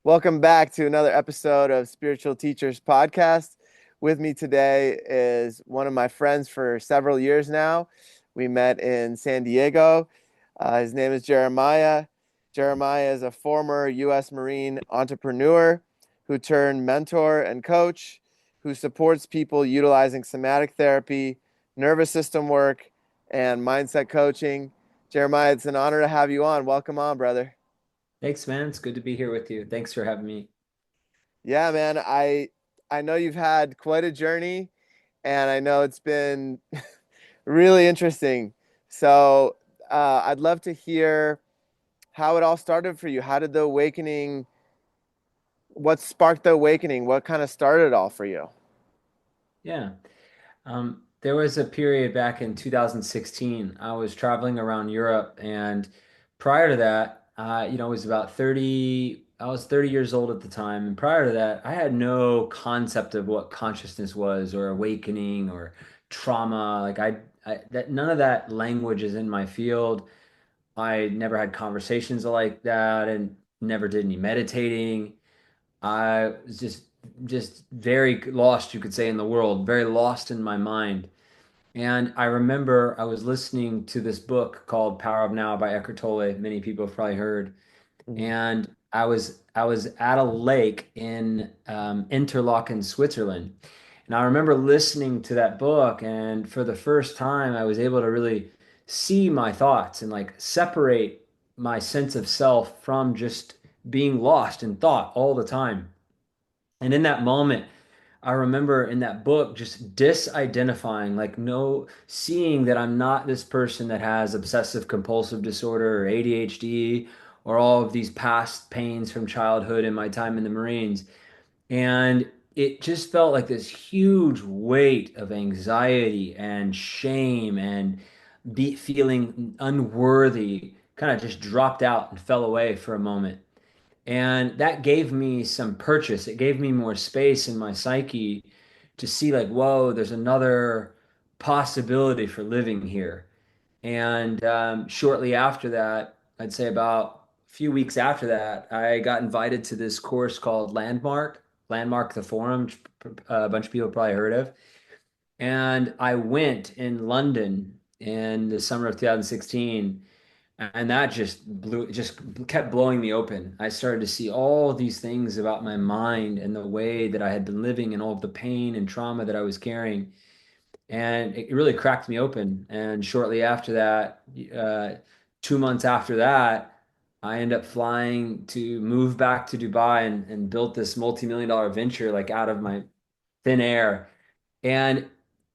Welcome back to another episode of Spiritual Teachers Podcast. With me today is one of my friends for several years now. We met in San Diego. His name is Jeremiah. Jeremiah is a former U.S. Marine entrepreneur who turned mentor and coach, who supports people utilizing somatic therapy, nervous system work, and mindset coaching. Jeremiah, it's an honor to have you on. Welcome on, brother. Thanks, man. It's good to be here with you. Thanks for having me. Yeah, man, I know you've had quite a journey and I know it's been really interesting. So, I'd love to hear how it all started for you. How did the awakening, what sparked the awakening? What kind of started it all for you? Yeah. There was a period back in 2016. I was traveling around Europe, and prior to that, I was about 30. I was 30 years old at the time, and prior to that, I had no concept of what consciousness was, or awakening, or trauma. That none of that language is in my field. I never had conversations like that, and never did any meditating. I was just very lost, you could say, in the world, very lost in my mind. And I remember I was listening to this book called Power of Now by Eckhart Tolle. Many people have probably heard. Mhm. And I was at a lake in Interlaken, Switzerland. And I remember listening to that book, and for the first time, I was able to really see my thoughts and like separate my sense of self from just being lost in thought all the time. And in that moment, I remember in that book just disidentifying, like no, seeing that I'm not this person that has obsessive compulsive disorder or ADHD or all of these past pains from childhood and my time in the Marines. And it just felt like this huge weight of anxiety and shame and feeling unworthy kind of just dropped out and fell away for a moment. And that gave me some purchase. It gave me more space in my psyche to see, like, whoa, there's another possibility for living here. And shortly after that, I'd say about a few weeks after that, I got invited to this course called Landmark the Forum, which a bunch of people probably heard of. And I went in London in the summer of 2016, and that just kept blowing me open. I started to see all these things about my mind and the way that I had been living and all of the pain and trauma that I was carrying. And it really cracked me open. And shortly after that, 2 months after that, I ended up flying to move back to Dubai and built this multi-million dollar venture like out of my thin air. And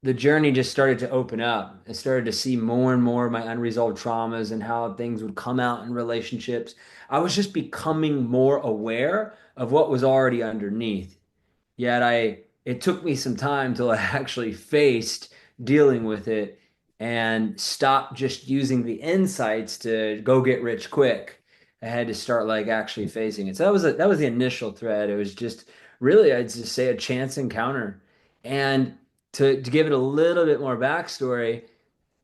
the journey just started to open up. I started to see more and more of my unresolved traumas and how things would come out in relationships. I was just becoming more aware of what was already underneath. Yet it took me some time till I actually faced dealing with it and stopped just using the insights to go get rich quick. I had to start like actually facing it. So that was the initial thread. It was just really, I'd just say, a chance encounter. And to give it a little bit more backstory,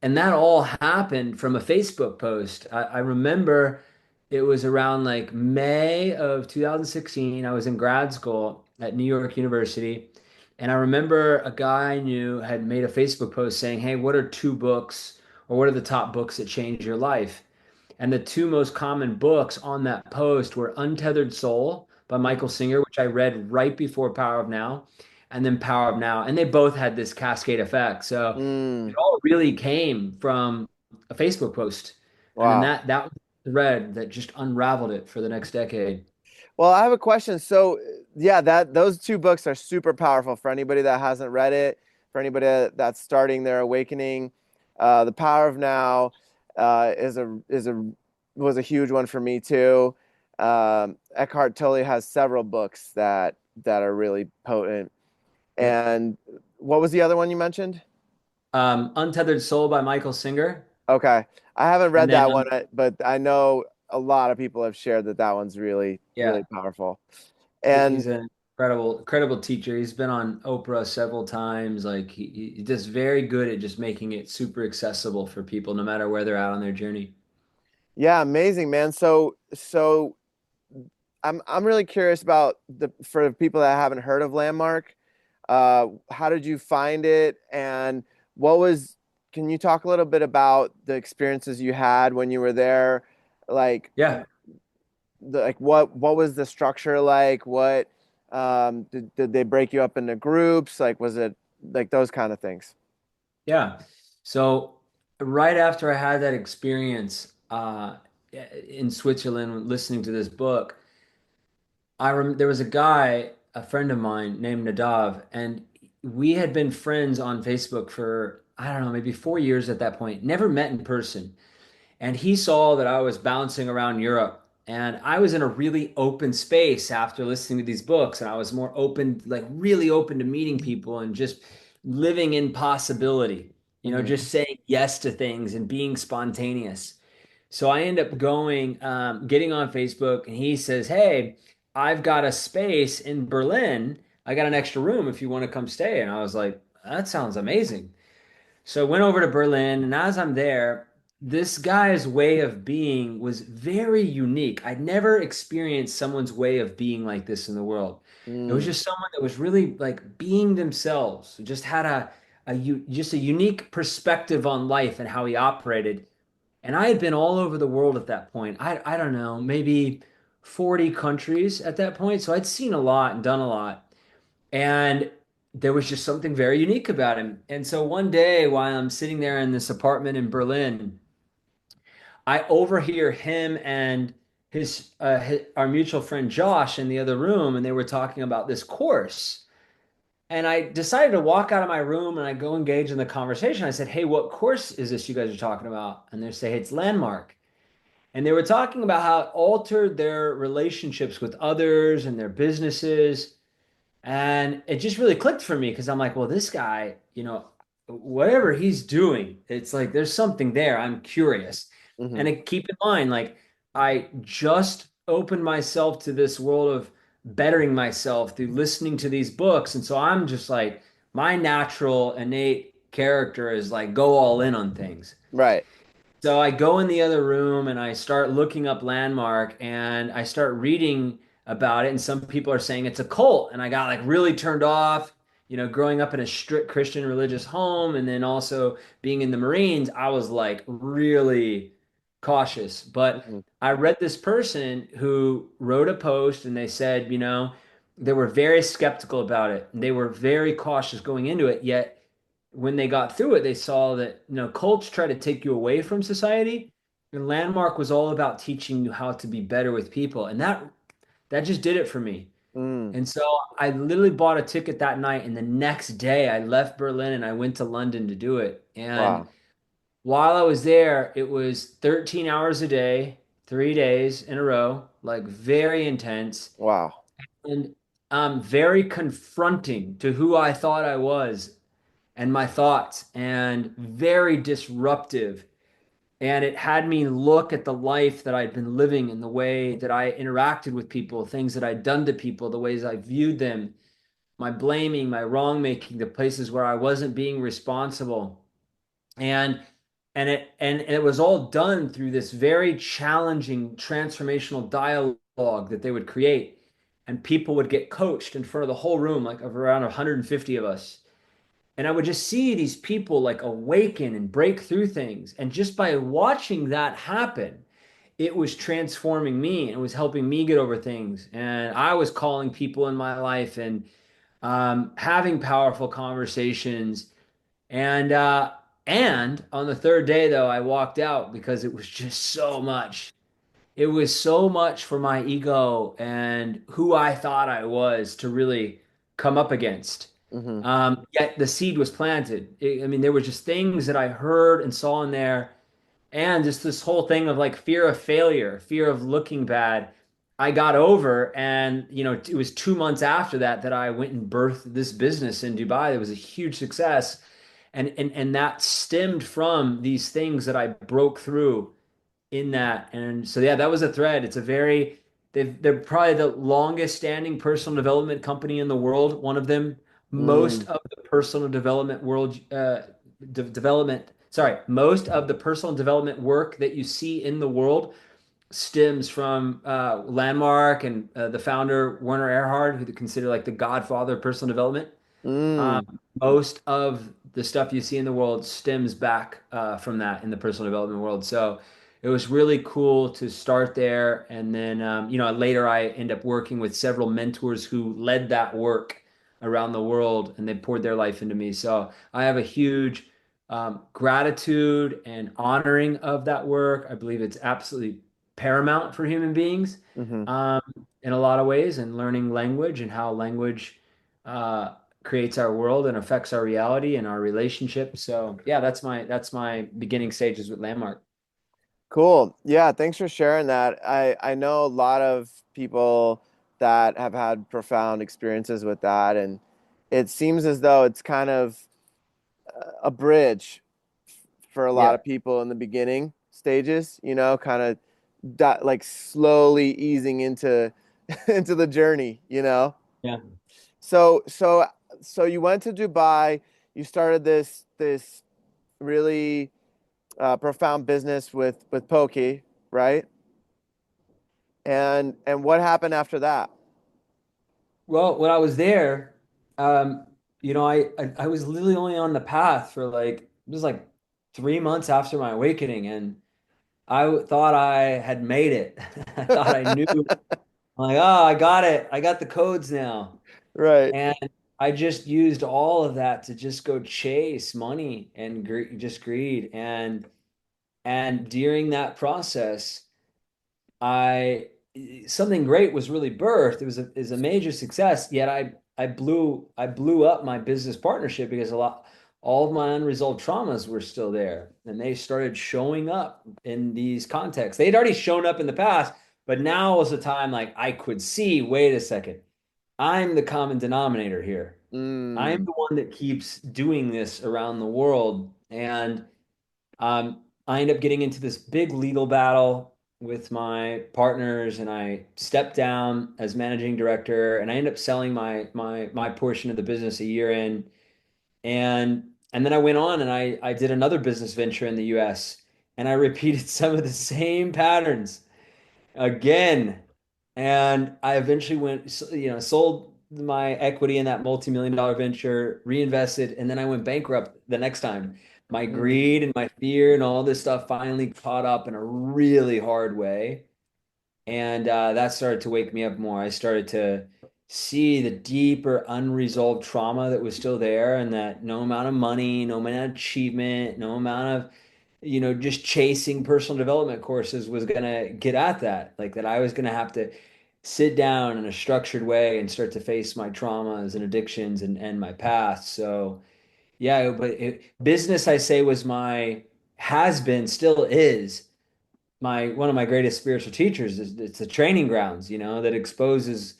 and that all happened from a Facebook post. I remember it was around like May of 2016. I was in grad school at New York University. And I remember a guy I knew had made a Facebook post saying, "Hey, what are two books or what are the top books that changed your life?" And the two most common books on that post were Untethered Soul by Michael Singer, which I read right before Power of Now, and then Power of Now. And they both had this cascade effect. So it Mm, all really came from a Facebook post. And then wow. that was the thread that just unraveled it for the next decade. Well, I have a question. So, yeah, that those two books are super powerful for anybody that hasn't read it, for anybody that's starting their awakening. The Power of Now is a was a huge one for me too. Eckhart Tolle has several books that are really potent. Yep. And what was the other one you mentioned? Untethered Soul by Michael Singer. Okay, I haven't And read then, that one, but I know a lot of people have shared that that one's really, really yeah, powerful. he's And an incredible teacher. He's been on Oprah several times. Like he's just very good at just making it super accessible for people, no matter where they're at on their journey. yeah, amazing, man. So I'm really curious about the for people that haven't heard of Landmark. How did you find it, and what was? Can you talk a little bit about the experiences you had when you were there? Like, Yeah. what was the structure like? What did they break you up into groups? Like, was it like those kind of things? Yeah. So right after I had that experience in Switzerland listening to this book, there was a guy, a friend of mine named Nadav, and we had been friends on Facebook for, I don't know, maybe 4 years at that point, never met in person. And he saw that I was bouncing around Europe. And I was in a really open space after listening to these books. And I was more open, like really open to meeting people and just living in possibility, Hmm. just saying yes to things and being spontaneous. So I end up going, getting on Facebook, and he says, "Hey, I've got a space in Berlin. I got an extra room if you want to come stay." And I was like, "That sounds amazing." So I went over to Berlin, and as I'm there, this guy's way of being was very unique. I'd never experienced someone's way of being like this in the world. It was Mm, just someone that was really like being themselves, just had just a unique perspective on life and how he operated. And I had been all over the world at that point. I don't know, maybe 40 countries at that point. So I'd seen a lot and done a lot. And there was just something very unique about him. And so one day while I'm sitting there in this apartment in Berlin, I overhear him and our mutual friend Josh in the other room, and they were talking about this course. And I decided to walk out of my room and I go engage in the conversation. I said, "Hey, what course is this you guys are talking about?" And they say, "Hey, it's Landmark." And they were talking about how it altered their relationships with others and their businesses. And it just really clicked for me because I'm like, well, this guy, whatever he's doing, it's like there's something there. I'm curious. hmm. And keep in mind, like, I just opened myself to this world of bettering myself through listening to these books. And so I'm just like, my natural innate character is like, go all in on things. Right. So I go in the other room and I start looking up Landmark and I start reading about it. And some people are saying it's a cult. And I got like really turned off, growing up in a strict Christian religious home and then also being in the Marines, I was like really cautious. But Hmm. I read this person who wrote a post and they said, they were very skeptical about it. And they were very cautious going into it. Yet when they got through it, they saw that cults try to take you away from society, and Landmark was all about teaching you how to be better with people, and that just did it for me. Mm. And so I literally bought a ticket that night, and the next day I left Berlin and I went to London to do it. And Wow. while I was there, it was 13 hours a day, 3 days in a row, like very intense Wow. and very confronting to who I thought I was and my thoughts and very disruptive. And it had me look at the life that I'd been living and the way that I interacted with people, things that I'd done to people, the ways I viewed them, my blaming, my wrong making, the places where I wasn't being responsible. And and it was all done through this very challenging transformational dialogue that they would create. And people would get coached in front of the whole room, like of around 150 of us, and I would just see these people like awaken and break through things. And just by watching that happen, it was transforming me and it was helping me get over things. And I was calling people in my life and having powerful conversations. And on the third day, though, I walked out because it was just so much. It was so much for my ego and who I thought I was to really come up against. Hmm. Yet the seed was planted. I mean, there were just things that I heard and saw in there, and just this whole thing of like fear of failure, fear of looking bad. I got over, and it was 2 months after that that I went and birthed this business in Dubai. It was a huge success, and that stemmed from these things that I broke through in that. And so, yeah, that was a thread. They're probably the longest standing personal development company in the world. One of them, most Mm. of the personal development world, development, sorry, most of the personal development work that you see in the world stems from Landmark and the founder Werner Erhard, who they consider like the godfather of personal development. Um, Mm, Most of the stuff you see in the world stems back from that in the personal development world. So it was really cool to start there. And then, later I end up working with several mentors who led that work around the world and they poured their life into me. So I have a huge gratitude and honoring of that work. I believe it's absolutely paramount for human beings hmm. um, in a lot of ways, and learning language and how language. Uh, Creates our world and affects our reality and our relationship. So yeah, that's my beginning stages with Landmark. Cool. Yeah, thanks for sharing that. I know a lot of people that have had profound experiences with that, and it seems as though it's kind of a bridge for a lot Yeah, of people in the beginning stages, kind of like slowly easing into into the journey, yeah. So so you went to Dubai, you started this really profound business with Pokey, right? And what happened after that? Well, when I was there, um, I was literally only on the path for like it was like 3 months after my awakening, and thought I had made it. I thought I knew. I'm like, oh, I got it. I got the codes now. Right. And I just used all of that to just go chase money and just greed. And during that process, I something great was really birthed. It was a major success. Yet I blew up my business partnership because all of my unresolved traumas were still there, and they started showing up in these contexts. They'd already shown up in the past, but now was the time like I could see. Wait a second, I'm the common denominator here. I'm Mm, the one that keeps doing this around the world, and I end up getting into this big legal battle with my partners, and I stepped down as managing director, and I end up selling my portion of the business a year in, and then I went on and I did another business venture in the U.S. and I repeated some of the same patterns again. And I eventually sold my equity in that multi-million dollar venture, reinvested, and then I went bankrupt the next time. My mm, greed and my fear and all this stuff finally caught up in a really hard way. And that started to wake me up more. I started to see the deeper unresolved trauma that was still there, and that no amount of money, no amount of achievement, no amount of just chasing personal development courses was gonna get at that. Like that I was gonna have to sit down in a structured way and start to face my traumas and addictions and my past. So yeah, but business I say was has been, still is my one of my greatest spiritual teachers. It's the training grounds, that exposes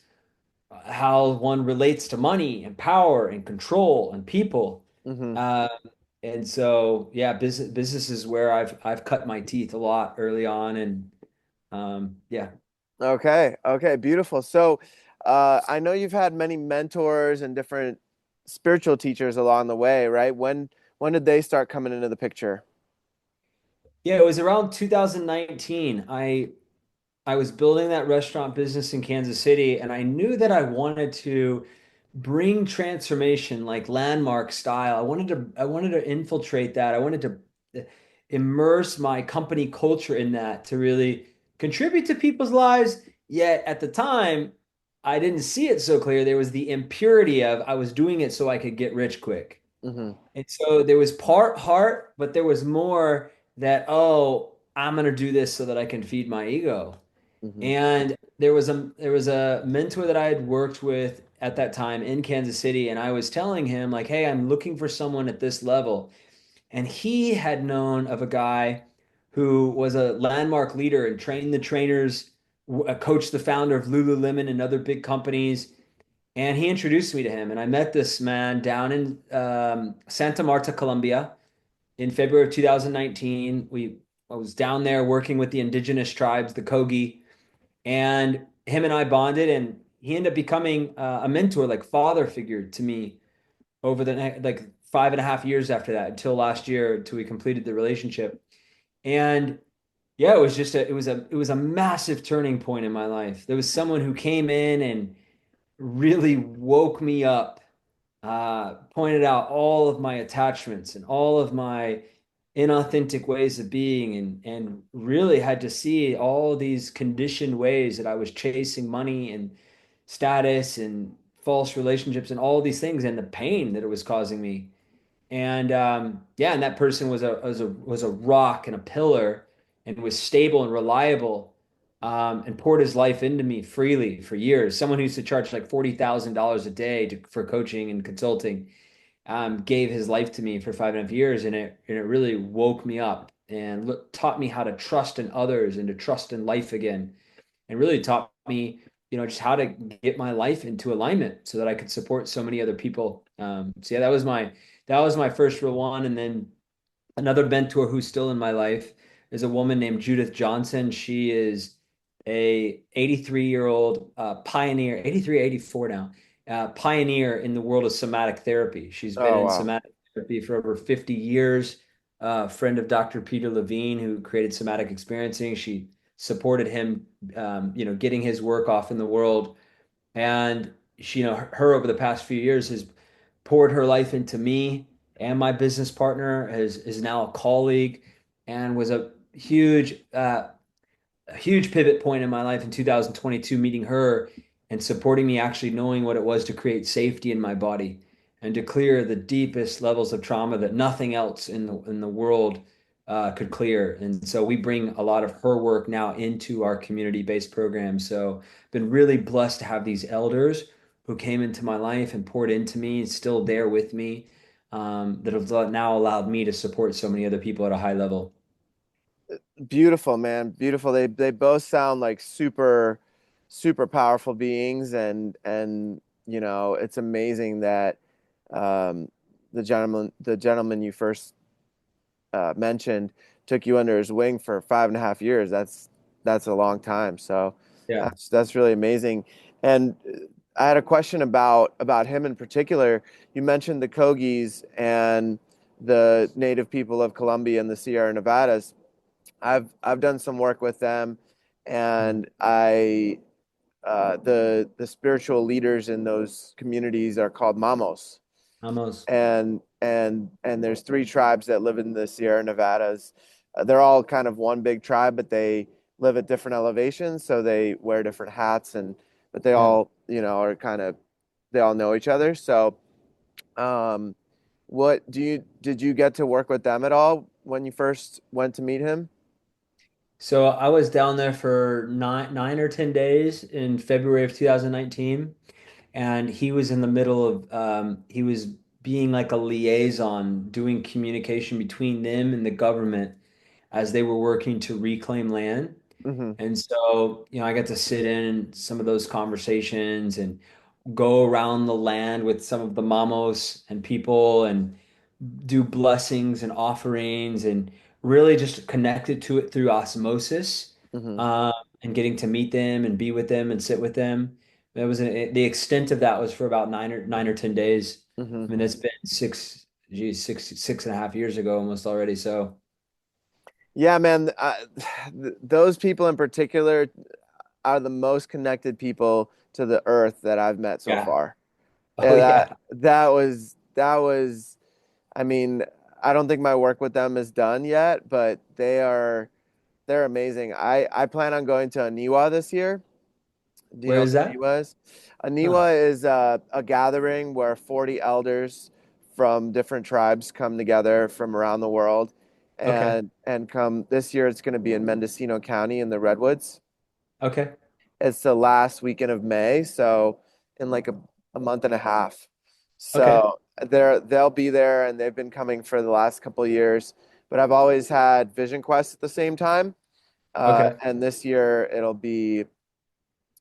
how one relates to money and power and control and people. hmm. Uh, and so, yeah, business is where I've cut my teeth a lot early on, and yeah. Okay. Okay. Beautiful. So, I know you've had many mentors and different spiritual teachers along the way, right? When did they start coming into the picture? Yeah, it was around 2019. I was building that restaurant business in Kansas City, and I knew that I wanted to bring transformation like landmark style. I wanted to infiltrate that. I wanted to immerse my company culture in that to really contribute to people's lives. Yet at the time, I didn't see it so clear. There was the impurity of I was doing it so I could get rich quick. Hmm. And so there was part heart, but there was more that, oh, I'm going to do this so that I can feed my ego. Hmm. And there was a mentor that I had worked with at that time in Kansas City, and I was telling him like, "Hey, I'm looking for someone at this level." And he had known of a guy who was a landmark leader and trained the trainers, coached the founder of Lululemon and other big companies. And he introduced me to him, and I met this man down in Santa Marta, Colombia, in February of 2019. I was down there working with the indigenous tribes, the Kogi, and him and I bonded, and he ended up becoming a mentor, like father figure to me over the next like 5.5 years after that, until last year, until we completed the relationship. And Yeah, it was just a massive turning point in my life. There was someone who came in and really woke me up, pointed out all of my attachments and all of my inauthentic ways of being, and really had to see all these conditioned ways that I was chasing money and status and false relationships and all these things and the pain that it was causing me. And yeah, and that person was a rock and a pillar and was stable and reliable, and poured his life into me freely for years. Someone who used to charge like $40,000 a day for coaching and consulting, gave his life to me for 5.5 years, and it really woke me up and taught me how to trust in others and to trust in life again, and really taught me, just how to get my life into alignment so that I could support so many other people. So yeah, that was my first real one. And then another mentor who's still in my life is a woman named Judith Johnson. She is a 83-year-old pioneer, 83, 84 now, pioneer in the world of somatic therapy. She's been Oh, in wow. somatic therapy for over 50 years. Friend of Dr. Peter Levine, who created somatic experiencing. She supported him, getting his work off in the world. And she, her over the past few years has poured her life into me and my business partner, is now a colleague, and was a huge pivot point in my life in 2022, meeting her and supporting me, actually knowing what it was to create safety in my body and to clear the deepest levels of trauma that nothing else in the world could clear. And so we bring a lot of her work now into our community-based program. So been really blessed to have these elders who came into my life and poured into me, and still there with me, that have now allowed me to support so many other people at a high level. Beautiful, man. Beautiful. They both sound like super powerful beings, and it's amazing that um the gentleman you first mentioned took you under his wing for 5.5 years. That's a long time. So Yeah. that's really amazing. And I had a question about him in particular. You mentioned the Kogis and the native people of Colombia and the Sierra Nevadas. I've done some work with them, and I the spiritual leaders in those communities are called mamos, Almost. and there's three tribes that live in the Sierra Nevadas. They're all kind of one big tribe, but they live at different elevations, so they wear different hats, but they Yeah. all are kind of they all know each other. So, um, what did you get to work with them at all when you first went to meet him? So I was down there for nine or 10 days in February of 2019, and he was in the middle of he was being like a liaison, doing communication between them and the government as they were working to reclaim land. Hmm. And so, I got to sit in some of those conversations and go around the land with some of the mamos and people and do blessings and offerings and really just connected to it through osmosis, Hmm. um, and getting to meet them and be with them and sit with them. The extent of that was for about 9 or 10 days. Hmm. I mean, that's been six and a half years ago almost already. So Yeah, man. Those people in particular are the most connected people to the earth that I've met so yeah. far. Oh Yeah, that yeah. that was. I mean, I don't think my work with them is done yet, but they're amazing. I plan on going to Aniwa this year. Do you Where know is what that? Aniwa is? Huh. Aniwa is a gathering where 40 elders from different tribes come together from around the world, Okay. and come this year. It's going to be in Mendocino County in the Redwoods. Okay. It's the last weekend of May, so in like a month and a half. Okay. So they'll be there, and they've been coming for the last couple of years. But I've always had Vision Quest at the same time, Okay. and this year it'll be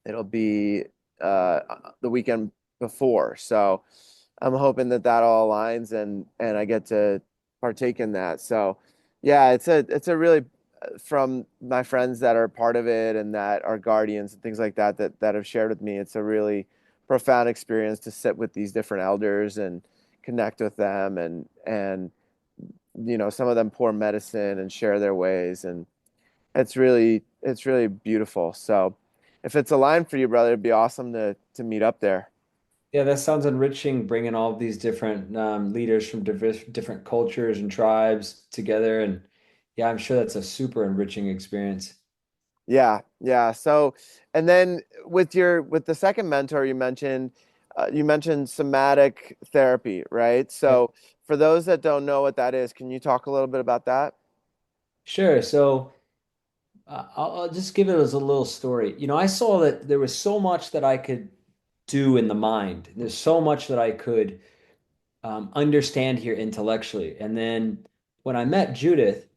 uh, the weekend before. So I'm hoping that that all aligns, and I get to partake in that. So yeah, it's a really from my friends that are part of it and that are guardians and things like that have shared with me. It's a really profound experience to sit with these different elders and connect with them, and some of them pour medicine and share their ways, and it's really beautiful. So if it's a line for you, brother, it'd be awesome to meet up there. Yeah, that sounds enriching, bringing all of these different leaders from different cultures and tribes together. And yeah, I'm sure that's a super enriching experience. Yeah, yeah. So, and then with the second mentor you mentioned somatic therapy, right? Yep. So, for those that don't know what that is, can you talk a little bit about that? Sure. So I'll just give it as a little story. I saw that there was so much that I could do in the mind. There's so much that I could understand here intellectually. And then when I met Judith,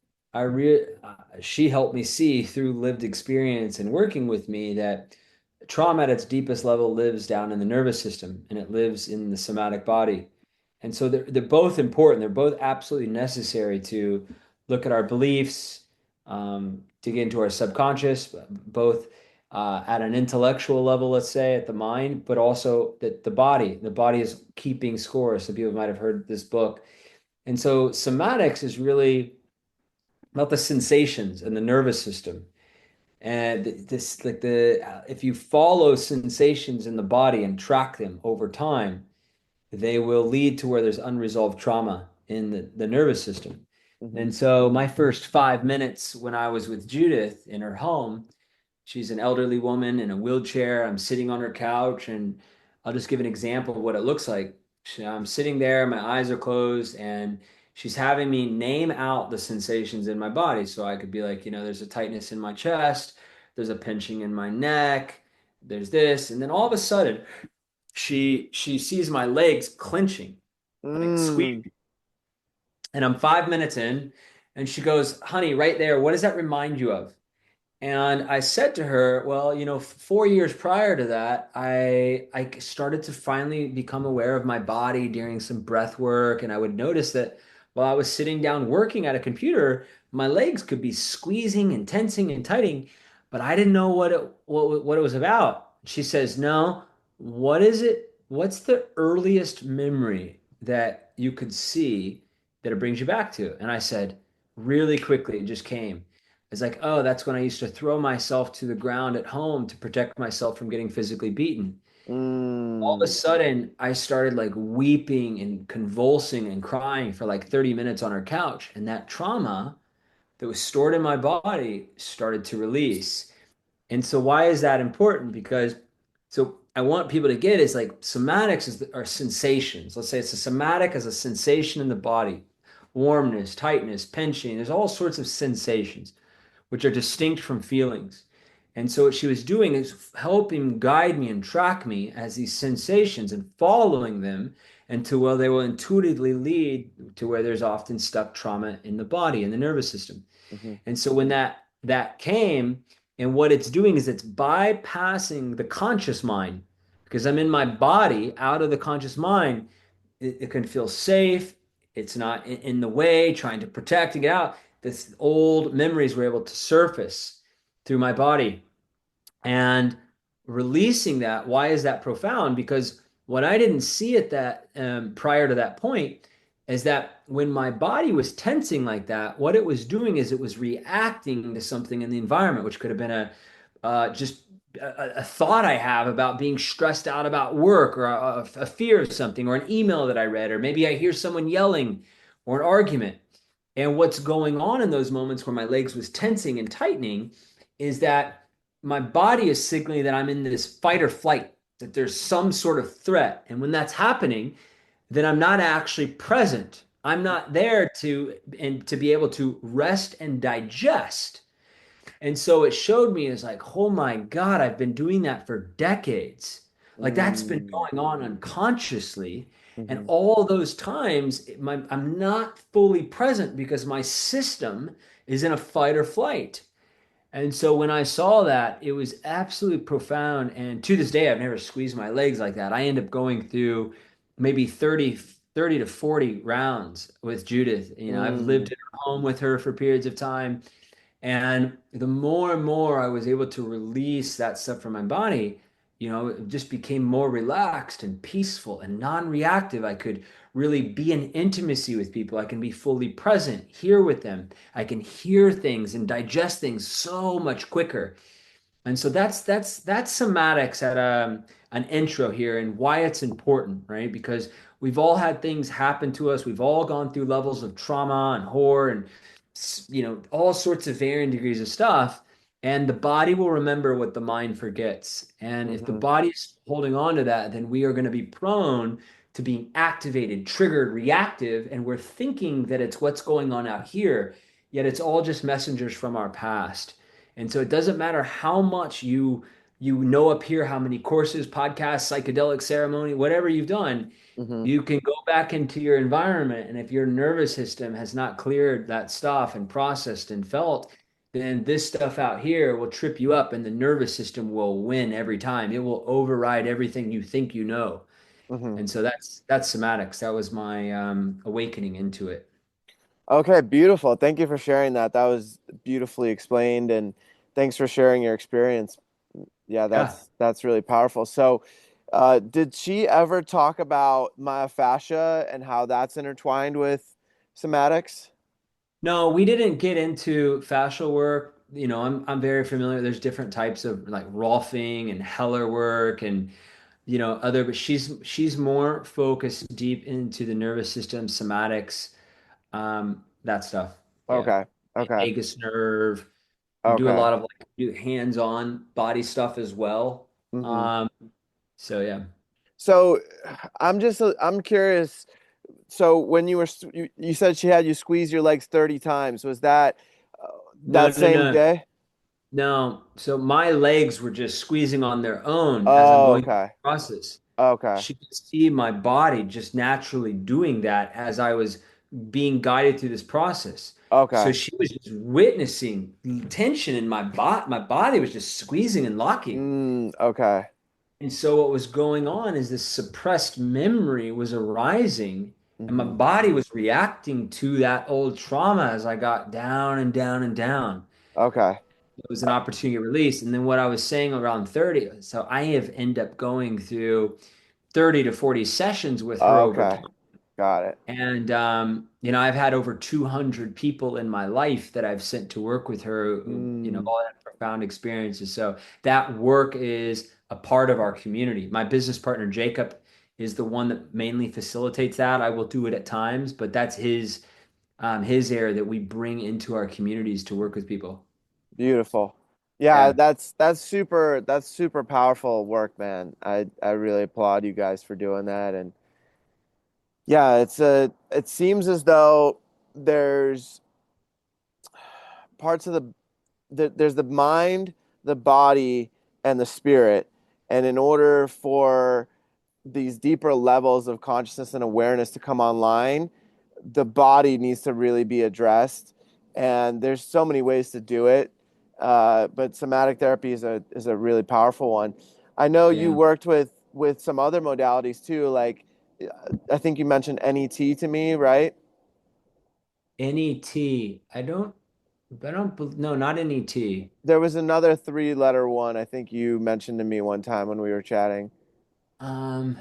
she helped me see through lived experience and working with me that trauma at its deepest level lives down in the nervous system and it lives in the somatic body. And so they're both important. They're both absolutely necessary to look at our beliefs, to get into our subconscious, both at an intellectual level, let's say, at the mind, but also that the body. The body is keeping score. So people might have heard this book. And so somatics is really about the sensations and the nervous system. And this, like if you follow sensations in the body and track them over time, they will lead to where there's unresolved trauma in the nervous system. Hmm. And so my first 5 minutes when I was with Judith in her home, she's an elderly woman in a wheelchair. I'm sitting on her couch, and I'll just give an example of what it looks like. I'm sitting there, my eyes are closed, and she's having me name out the sensations in my body. So I could be like, there's a tightness in my chest, there's a pinching in my neck, there's this, and then all of a sudden, she sees my legs clenching, like squeeze, Mm. and I'm 5 minutes in, and she goes, "Honey, right there, what does that remind you of?" And I said to her, well, 4 years prior to that, I started to finally become aware of my body during some breath work. And I would notice that while I was sitting down working at a computer, my legs could be squeezing and tensing and tightening, but I didn't know what it was about. She says, "No, what is it? What's the earliest memory that you could see that it brings you back to?" And I said, really quickly, it just came. It's like, oh, that's when I used to throw myself to the ground at home to protect myself from getting physically beaten. All of a Mm. sudden, I started like weeping and convulsing and crying for like 30 minutes on her couch. And that trauma that was stored in my body started to release. And so, why is that important? Because so I want people to get is like somatics are sensations. Let's say it's a somatic as a sensation in the body, warmness, tightness, pinching. There's all sorts of sensations which are distinct from feelings. And so what she was doing is helping guide me and track me as these sensations and following them until well they will intuitively lead to where there's often stuck trauma in the body in the nervous system. Hmm. And so when that came, and what it's doing is it's bypassing the conscious mind because I'm in my body out of the conscious mind. It can feel safe. It's not in the way, trying to protect and get out. This old memories were able to surface through my body and releasing that. Why is that profound? Because what I didn't see at that prior to that point is that when my body was tensing like that, what it was doing is it was reacting to something in the environment, which could have been just a thought I have about being stressed out about work or a fear of something or an email that I read, or maybe I hear someone yelling or an argument. And what's going on in those moments where my legs was tensing and tightening is that my body is signaling that I'm in this fight or flight, that there's some sort of threat. And when that's happening, then I'm not actually present. I'm not there to be able to rest and digest. And so it showed me as like, oh my God, I've been doing that for decades. Like that's been Mm. going on unconsciously. And Hmm. all those times, I'm not fully present because my system is in a fight or flight. And so when I saw that, it was absolutely profound. And to this day, I've never squeezed my legs like that. I end up going through maybe 30 to 40 rounds with Judith. I've lived Mm. in her home with her for periods of time. And the more and more I was able to release that stuff from my body, it just became more relaxed and peaceful and non-reactive. I could really be in intimacy with people. I can be fully present here with them. I can hear things and digest things so much quicker. And so that's somatics at an intro here and why it's important, right? Because we've all had things happen to us. We've all gone through levels of trauma and horror and all sorts of varying degrees of stuff. And the body will remember what the mind forgets. And if the Hmm. body's holding on to that, then we are going to be prone to being activated, triggered, reactive, and we're thinking that it's what's going on out here, yet it's all just messengers from our past. And so it doesn't matter how much you know up here, how many courses, podcasts, psychedelic ceremony, whatever you've done, Hmm. you can go back into your environment. And if your nervous system has not cleared that stuff and processed and felt, then this stuff out here will trip you up and the nervous system will win every time. It will override everything you think you know. Hmm. And so that's somatics. That was my awakening into it. Okay, beautiful. Thank you for sharing that. That was beautifully explained, and thanks for sharing your experience. Yeah, Yeah. that's really powerful. So, did she ever talk about myofascia and how that's intertwined with somatics? No, we didn't get into fascial work. I'm very familiar. There's different types of like Rolfing and Heller work and other, but she's more focused deep into the nervous system, somatics, that stuff. Yeah. Okay, okay, Vagus nerve. We do a okay. lot of like do hands-on body stuff as well. Hmm. Um, so yeah. So, I'm curious. So, when you said she had you squeeze your legs 30 times, was that No, that no, same no. day? No. So my legs were just squeezing on their own as I'm Oh, going through okay, the process. okay, She could see my body just naturally doing that as I was being guided through this process. So okay. she was just witnessing tension in my body. My body was just squeezing and locking. Okay. And so what was going on is this suppressed memory was arising, and my Hmm. body was reacting to that old trauma as I got down and down and down. Okay. It was an opportunity to release. And then what I was saying around 30, so I have ended up going through 30 to 40 sessions with her over Okay. time. Got it. And I've had over 200 people in my life that I've sent to work with her who, Mm, all had profound experiences. So that work is a part of our community. My business partner, Jacob, is the one that mainly facilitates that. I will do it at times, but that's his area that we bring into our communities to work with people. beautiful. Yeah, Yeah. that's super powerful work, man. I really applaud you guys for doing that. And yeah, it seems as though there's parts of there's the mind, the body, and the spirit. And in order for these deeper levels of consciousness and awareness to come online, the body needs to really be addressed. And there's so many ways to do it. But somatic therapy is a really powerful one. I know you Yeah. worked with some other modalities too, like I think you mentioned NET to me, right? NET. No, not NET. There was another three-letter one I think you mentioned to me one time when we were chatting. Um,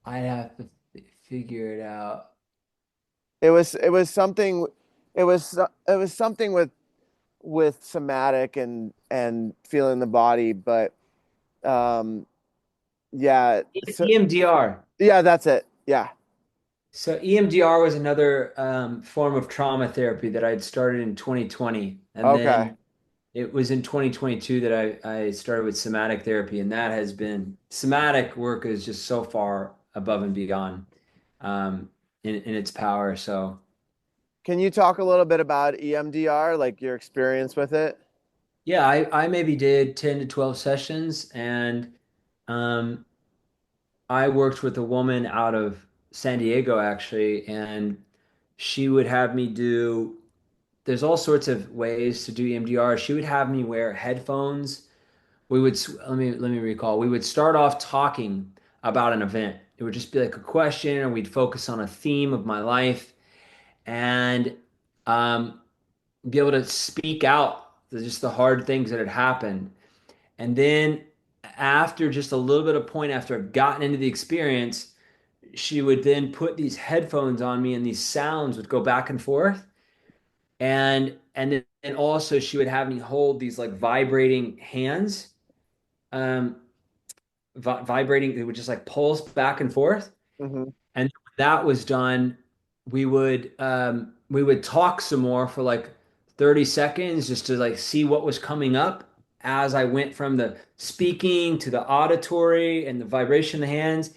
I'd have to figure it out. It was something it was something with somatic and feeling the body, but um yeah, so EMDR. yeah, that's it. Yeah. So EMDR was another form of trauma therapy that I'd started in 2020. And Okay. then it was in 2022 that I started with somatic therapy. And that has been somatic work is just so far above and beyond in its power. So Can you talk a little bit about EMDR, like your experience with it? yeah, I maybe did 10 to 12 sessions and um, I worked with a woman out of San Diego actually, and she would have me do, there's all sorts of ways to do EMDR. She would have me wear headphones. Let me recall. We would start off talking about an event. It would just be like a question, or we'd focus on a theme of my life and um, be able to speak out just the hard things that had happened. And then after just a little bit of point after I've gotten into the experience, she would then put these headphones on me and these sounds would go back and forth. And also she would have me hold these like vibrating hands, um, vibrating, it would just like pulse back and forth. Mm-hmm. And when that was done, we would talk some more for like 30 seconds just to like see what was coming up as I went from the speaking to the auditory and the vibration of the hands,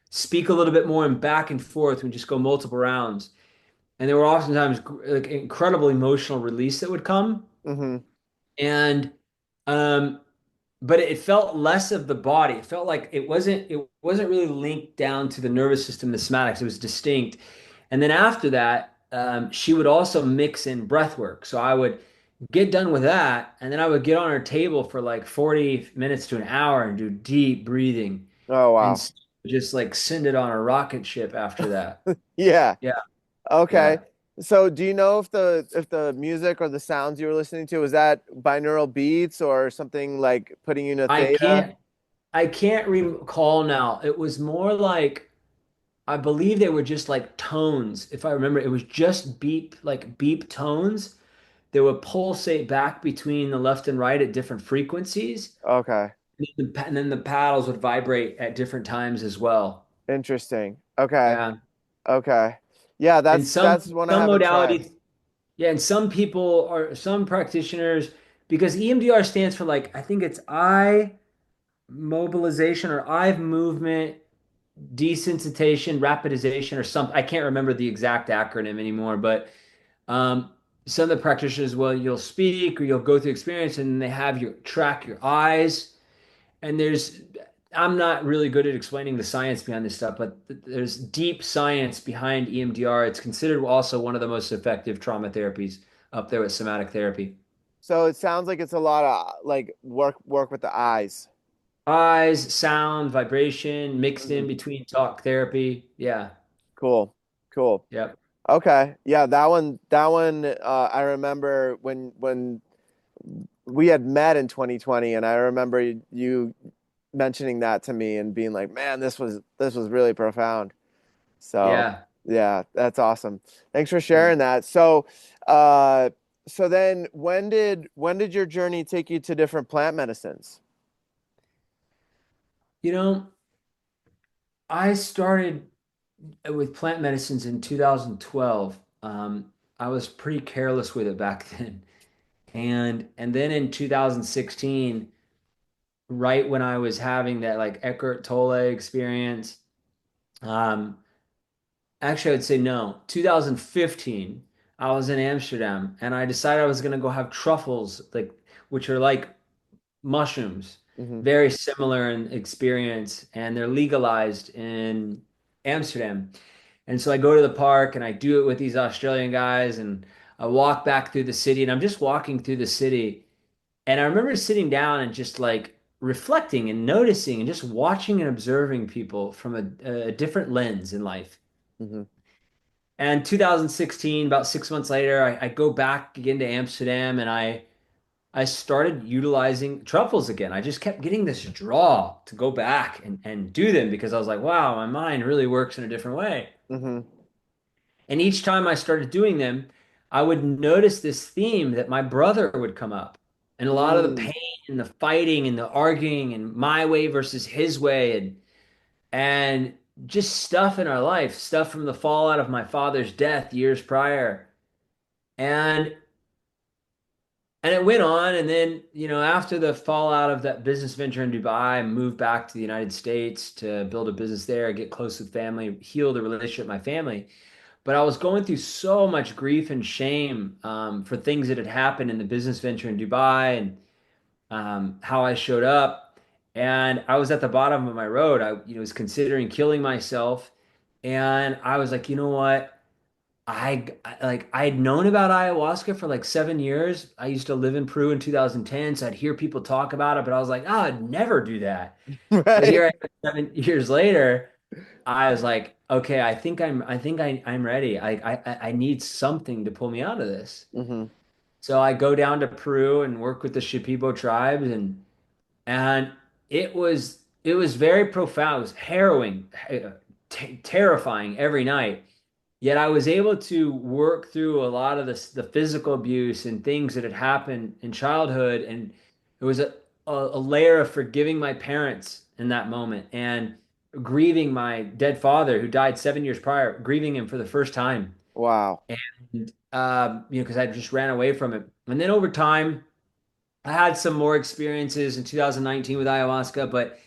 speak a little bit more and back and forth. We just go multiple rounds. And there were oftentimes like incredible emotional release that would come. Mm-hmm. And um, but it felt less of the body. It felt like it wasn't really linked down to the nervous system, the somatics. It was distinct. And then after that, she would also mix in breath work. So I would get done with that, and then I would get on her table for like 40 minutes to an hour and do deep breathing, Oh, and wow. just like send it on a rocket ship after that. Yeah. Yeah, Okay. yeah. So do you know if the music or the sounds you were listening to, was that binaural beats or something like putting you in a I theta? can't I can't recall now. It was more like I believe they were just like tones. If I remember, it was just beep tones. They would pulsate back between the left and right at different frequencies. Okay. And then the paddles would vibrate at different times as well. Interesting. Okay. Yeah. Okay. Yeah, And that's one I some haven't tried. modalities, yeah, and some people or some practitioners, because EMDR stands for like, I think it's eye mobilization or eye movement desensitization, rapidization, or something. I can't remember the exact acronym anymore, but um, some of the practitioners, well, you'll speak or you'll go through experience and they have you track your eyes. And I'm not really good at explaining the science behind this stuff, but there's deep science behind EMDR. It's considered also one of the most effective trauma therapies up there with somatic therapy. So it sounds like it's a lot of like work with the eyes. Eyes, sound, vibration mixed in Mhm. between talk therapy. Yeah. Cool. Cool. Yep. Okay. Yeah, that one I remember when we had met in 2020 and I remember you mentioning that to me and being like, "Man, this was really profound." So, Yeah. yeah, that's awesome. Thanks for Yeah. sharing that. So, uh so then when did your journey take you to different plant medicines? You know, I started with plant medicines in 2012. I was pretty careless with it back then. And then in 2016, right when I was having that like Eckhart Tolle experience, um, actually I would say no, 2015, I was in Amsterdam and I decided I was gonna go have truffles, like which are like mushrooms, Hmm. very similar in experience, and they're legalized in Amsterdam. And so I go to the park and I do it with these Australian guys, and I walk back through the city, and I'm just walking through the city. And I remember sitting down and just like reflecting and noticing and just watching and observing people from a different lens in life. Hmm. And 2016, about 6 months later, I go back again to Amsterdam and I started utilizing truffles again. I just kept getting this draw to go back and do them because I was like, wow, my mind really works in a different way. Hmm. And each time I started doing them, I would notice this theme that my brother would come up. And a lot of the Mm. pain and the fighting and the arguing and my way versus his way and just stuff in our life, stuff from the fallout of my father's death years prior. And and it went on, and then, after the fallout of that business venture in Dubai, I moved back to the United States to build a business there, get close with family, heal the relationship with my family. But I was going through so much grief and shame for things that had happened in the business venture in Dubai and how I showed up. And I was at the bottom of my road. I, was considering killing myself. And I was like, you know what? I had known about ayahuasca for like 7 years. I used to live in Peru in 2010, so I'd hear people talk about it, but I was like, oh, I'd never do that. But Right. here I am 7 years later, I was like, okay, I think I'm ready. I need something to pull me out of this. Hmm. So I go down to Peru and work with the Shipibo tribes and it was very profound. It was harrowing, terrifying every night. Yet I was able to work through a lot of the physical abuse and things that had happened in childhood, and it was a layer of forgiving my parents in that moment and grieving my dead father who died 7 years prior, grieving him for the first time, Wow. and because I just ran away from it. And then over time, I had some more experiences in 2019 with ayahuasca, but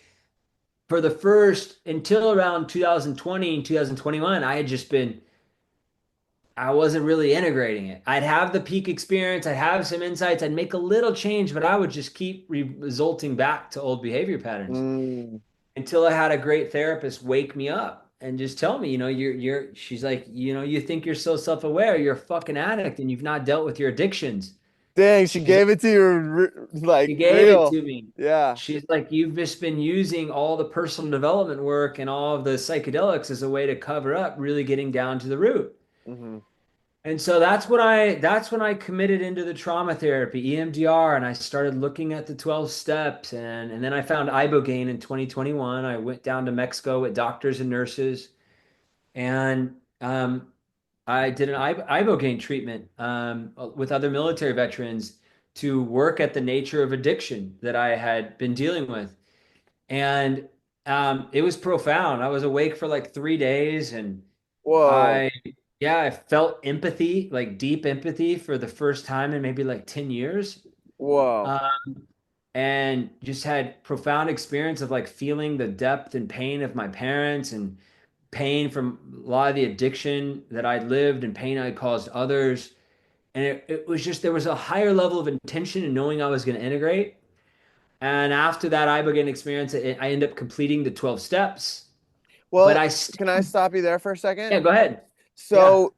for the first until around 2020 and 2021, I wasn't really integrating it. I'd have the peak experience, I'd have some insights, I'd make a little change, but I would just keep resulting back to old behavior patterns Mm. until I had a great therapist wake me up and just tell me, she's like, you think you're so self-aware, you're a fucking addict and you've not dealt with your addictions. Dang, she She's gave it to you like She gave it real. to me. Yeah. She's like, you've just been using all the personal development work and all of the psychedelics as a way to cover up really getting down to the root. Hmm. And so that's when I committed into the trauma therapy, EMDR, and I started looking at the 12 steps, and then I found Ibogaine in 2021. I went down to Mexico with doctors and nurses, and I did an Ibogaine treatment with other military veterans to work at the nature of addiction that I had been dealing with. And it was profound. I was awake for like 3 days, and Whoa. I, yeah, I felt empathy, like deep empathy for the first time in maybe like 10 years. Whoa. Um, and just had profound experience of like feeling the depth and pain of my parents and pain from a lot of the addiction that I lived and pain I caused others. And it was just, there was a higher level of intention in knowing I was going to integrate. And after that Ibogaine experience, I ended up completing the 12 steps. But Well, can I stop you there for a second? yeah, go ahead. Yeah. So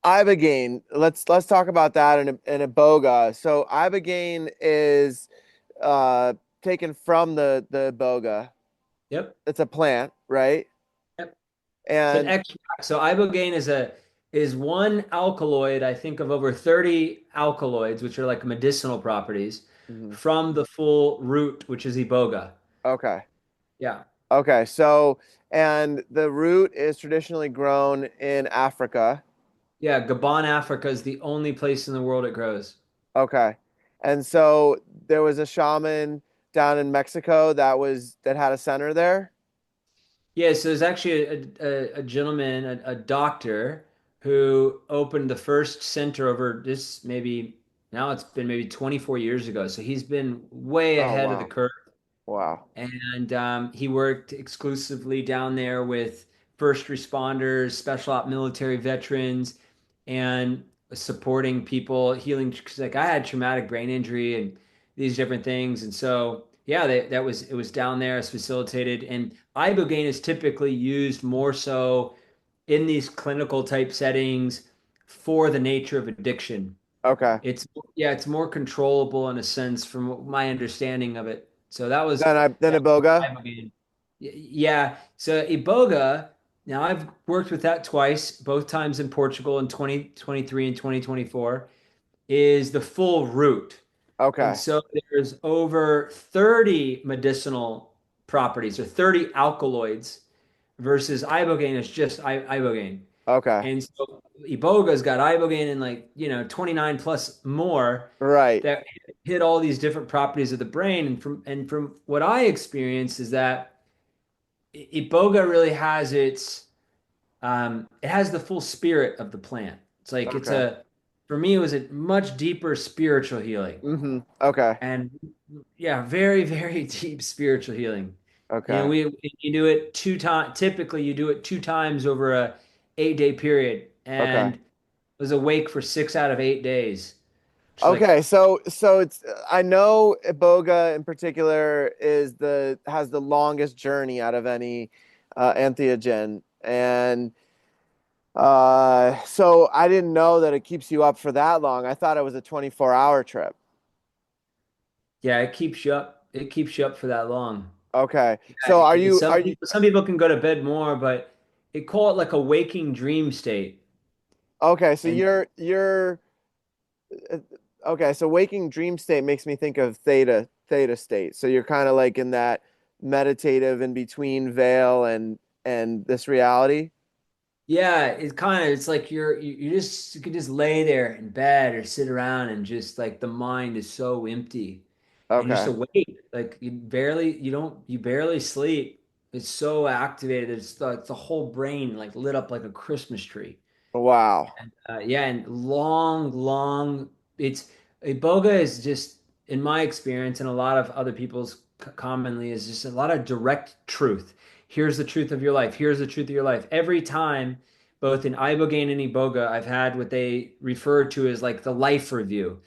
Ibogaine, let's talk about that in Iboga. So Ibogaine is uh taken from the Iboga. Yep. It's a plant, right? Yep. It's an And extract. So ibogaine is one alkaloid, I think, of over 30 alkaloids, which are like medicinal properties, Mhm. from the full root, which is Iboga. Okay. Yeah. Okay. So and the root is traditionally grown in Africa. Yeah. Gabon, Africa is the only place in the world it grows. Okay. And so there was a shaman down in Mexico that had a center there. Yeah. So there's actually a gentleman, a doctor, who opened the first center over this maybe now it's been maybe 24 years ago. So he's been way Oh ahead of the wow. curve. Wow. And he worked exclusively down there with first responders, special op military veterans, and supporting people healing. Because like I had traumatic brain injury and these different things, and so yeah, it was down there. It's facilitated, and ibogaine is typically used more so in these clinical type settings for the nature of addiction. Okay. It's yeah, it's more controllable in a sense from my understanding of it. So that was Then that was Iboga. Ibogaine. Yeah. So Iboga, now I've worked with that twice, both times in Portugal in 2023 and 2024, is the full root. And Okay. so there's over 30 medicinal properties or 30 alkaloids versus ibogaine is just ibogaine. Okay. And so Iboga's got ibogaine and like, 29 plus more Right. that hit all these different properties of the brain. And from what I experienced is that Iboga really has it has the full spirit of the plant. It's like Okay. for me, it was a much deeper spiritual healing. Okay. And yeah, very, very deep spiritual healing. Okay. You do it 2 times. Typically, you do it 2 times over a 8-day period, Okay. and was awake for 6 out of 8 days. Just like Okay. So it's I know Iboga in particular is the has the longest journey out of any entheogen, and so I didn't know that it keeps you up for that long. I thought it was a 24-hour trip. yeah, it keeps you up. It keeps you up for that long. Okay. Yeah, So some are you people can go to bed more, but they call it like a waking dream state. okay? So And you're okay. So waking dream state makes me think of theta theta state. So you're kind of like in that meditative in between veil and this reality. Yeah, it's like you could just lay there in bed or sit around and just like the mind is so empty and you're just Okay. awake. Like you barely sleep. It's so activated. It's the whole brain like lit up like a Christmas tree. Wow. Yeah, and long. It's Iboga is just, in my experience, and a lot of other people's commonly, is just a lot of direct truth. Here's the truth of your life. Here's the truth of your life. Every time, both in Ibogaine and Iboga, I've had what they refer to as like the life review,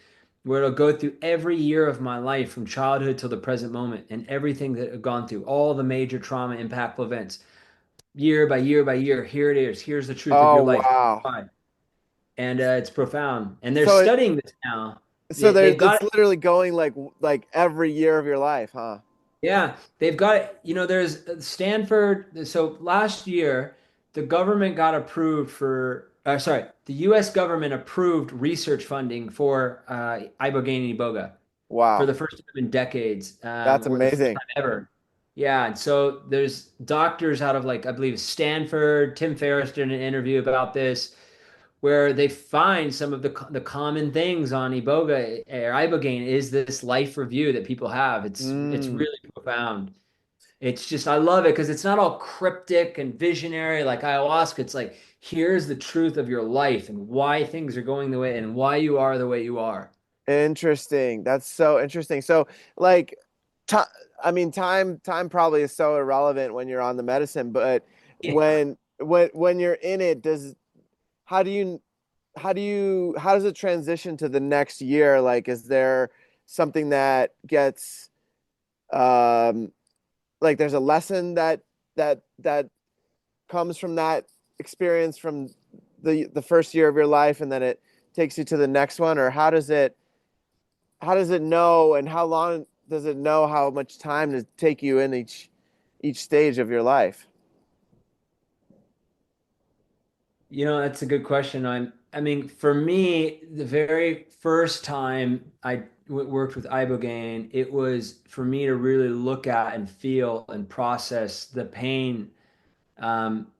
where it'll go through every year of my life from childhood till the present moment and everything that I've gone through, all the major trauma impactful events, year by year by year. Here it is. Here's the truth of Oh, your life. wow. And it's profound. And they're So it studying this now. so They've got it's literally going like every year of your life, huh? yeah, they've got there's Stanford. So last year, the government got approved for, sorry, the U.S. government approved research funding for Ibogaine and Iboga for Wow. the first time in decades, That's or the first amazing. time ever. Yeah, and so there's doctors out of like I believe Stanford. Tim Ferriss did an interview about this where they find some of the common things on Iboga or Ibogaine is this life review that people have. It's Mm. really profound. It's just I love it because it's not all cryptic and visionary like ayahuasca. It's like here's the truth of your life and why things are going the way and why you are the way you are. Interesting. That's so interesting. So, like, ti I mean, time probably is so irrelevant when you're on the medicine, but Yeah. when you're in it, how do you how does it transition to the next year? Like, is there something that gets um like there's a lesson that comes from that experience from the first year of your life, and then it takes you to the next one, or how does it know and how long does it know how much time to take you in each stage of your life? That's a good question. I mean, for me, the very first time I worked with Ibogaine, it was for me to really look at and feel and process the pain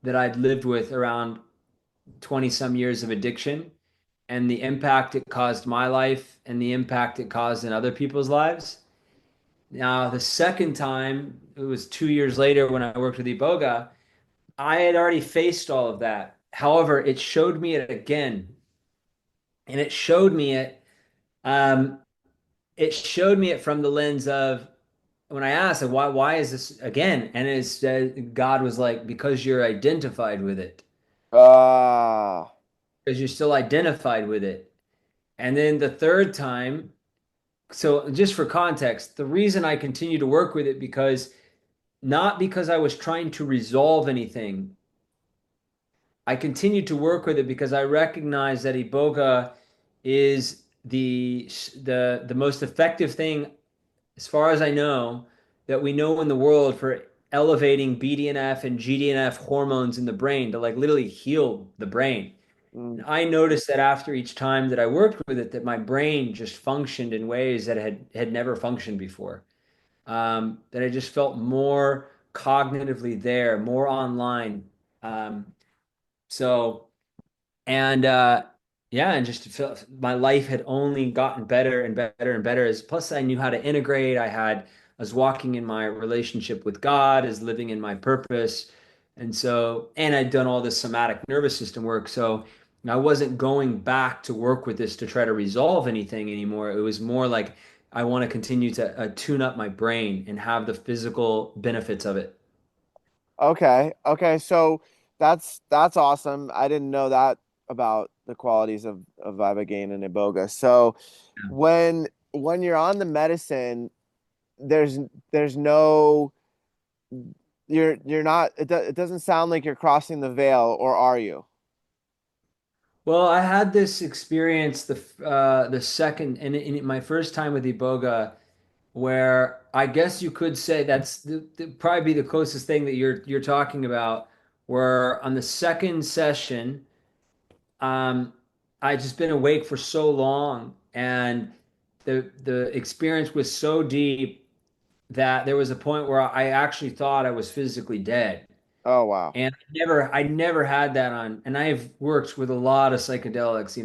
that I'd lived with around 20 some years of addiction and the impact it caused my life and the impact it caused in other people's lives. Now, the second time, it was 2 years later when I worked with Iboga, I had already faced all of that. However, it showed me it again, and um, it showed me it from the lens of when I asked, like, why is this again? And it's God was like, because you're identified with it, Ah, because you're still identified with it. And then the third time, so just for context, the reason I continue to work with it because not because I was trying to resolve anything. I continued to work with it because I recognize that Iboga is the most effective thing, as far as I know, that we know in the world for elevating BDNF and GDNF hormones in the brain to like literally heal the brain. And mm, I noticed that after each time that I worked with it, that my brain just functioned in ways that had never functioned before. That I just felt more cognitively there, more online. Um, so and yeah, and just to feel my life had only gotten better and better and better. As plus, I knew how to integrate. I was walking in my relationship with God, as living in my purpose, and I'd done all this somatic nervous system work. So I wasn't going back to work with this to try to resolve anything anymore. It was more like I want to continue to tune up my brain and have the physical benefits of it. okay, okay. So that's awesome. I didn't know that about the qualities of ibogaine and iboga. So when you're on the medicine, there's there's no you're not it doesn't sound like you're crossing the veil, or are you? Well, I had this experience the second in my first time with Iboga, where I guess you could say that's probably be the closest thing that you're talking about. Where on the second session, um, I just been awake for so long, and the experience was so deep that there was a point where I actually thought I was physically dead. Oh, wow. And I never had that on. And I've worked with a lot of psychedelics.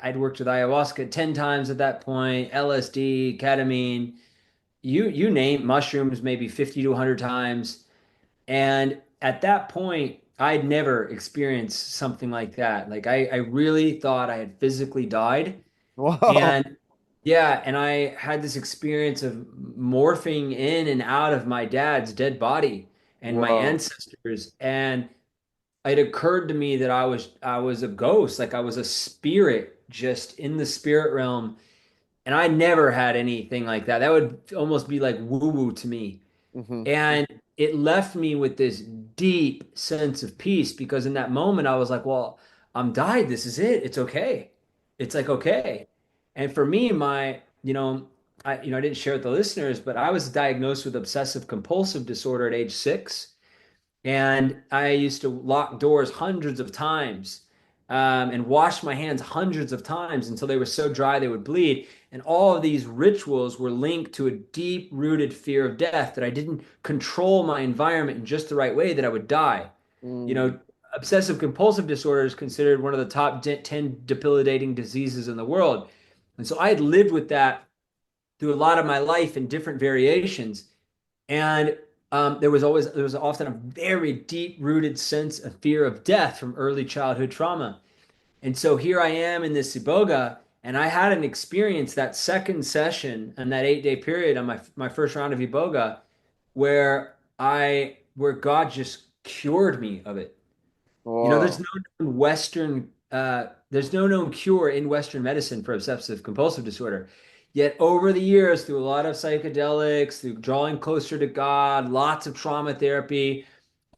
I'd worked with ayahuasca 10 times at that point, LSD, ketamine, you name mushrooms, maybe 50 to 100 times. And at that point, I'd never experienced something like that. Like I really thought I had physically died. Whoa. And yeah, and I had this experience of morphing in and out of my dad's dead body and my Whoa. ancestors. And it occurred to me that I was a ghost, like I was a spirit just in the spirit realm. And I never had anything like that. That would almost be like woo-woo to me. Hmm. And it left me with this deep sense of peace because in that moment I was like, well, I'm died. This is it. It's okay. It's like okay. And for me, I didn't share with the listeners, but I was diagnosed with obsessive compulsive disorder at age 6. And I used to lock doors hundreds of times, and wash my hands hundreds of times until they were so dry they would bleed. And all of these rituals were linked to a deep rooted fear of death that I didn't control my environment in just the right way, that I would die. You Mm. know, obsessive compulsive disorder is considered one of the top 10 debilitating diseases in the world. And so I had lived with that through a lot of my life in different variations. And there was often a very deep rooted sense of fear of death from early childhood trauma. And so here I am in this Iboga, and I had an experience that second session and that 8 day period on my first round of Iboga where God just cured me of it. There's Whoa. no there's no known cure in Western medicine for obsessive compulsive disorder. Yet over the years, through a lot of psychedelics, through drawing closer to God, lots of trauma therapy,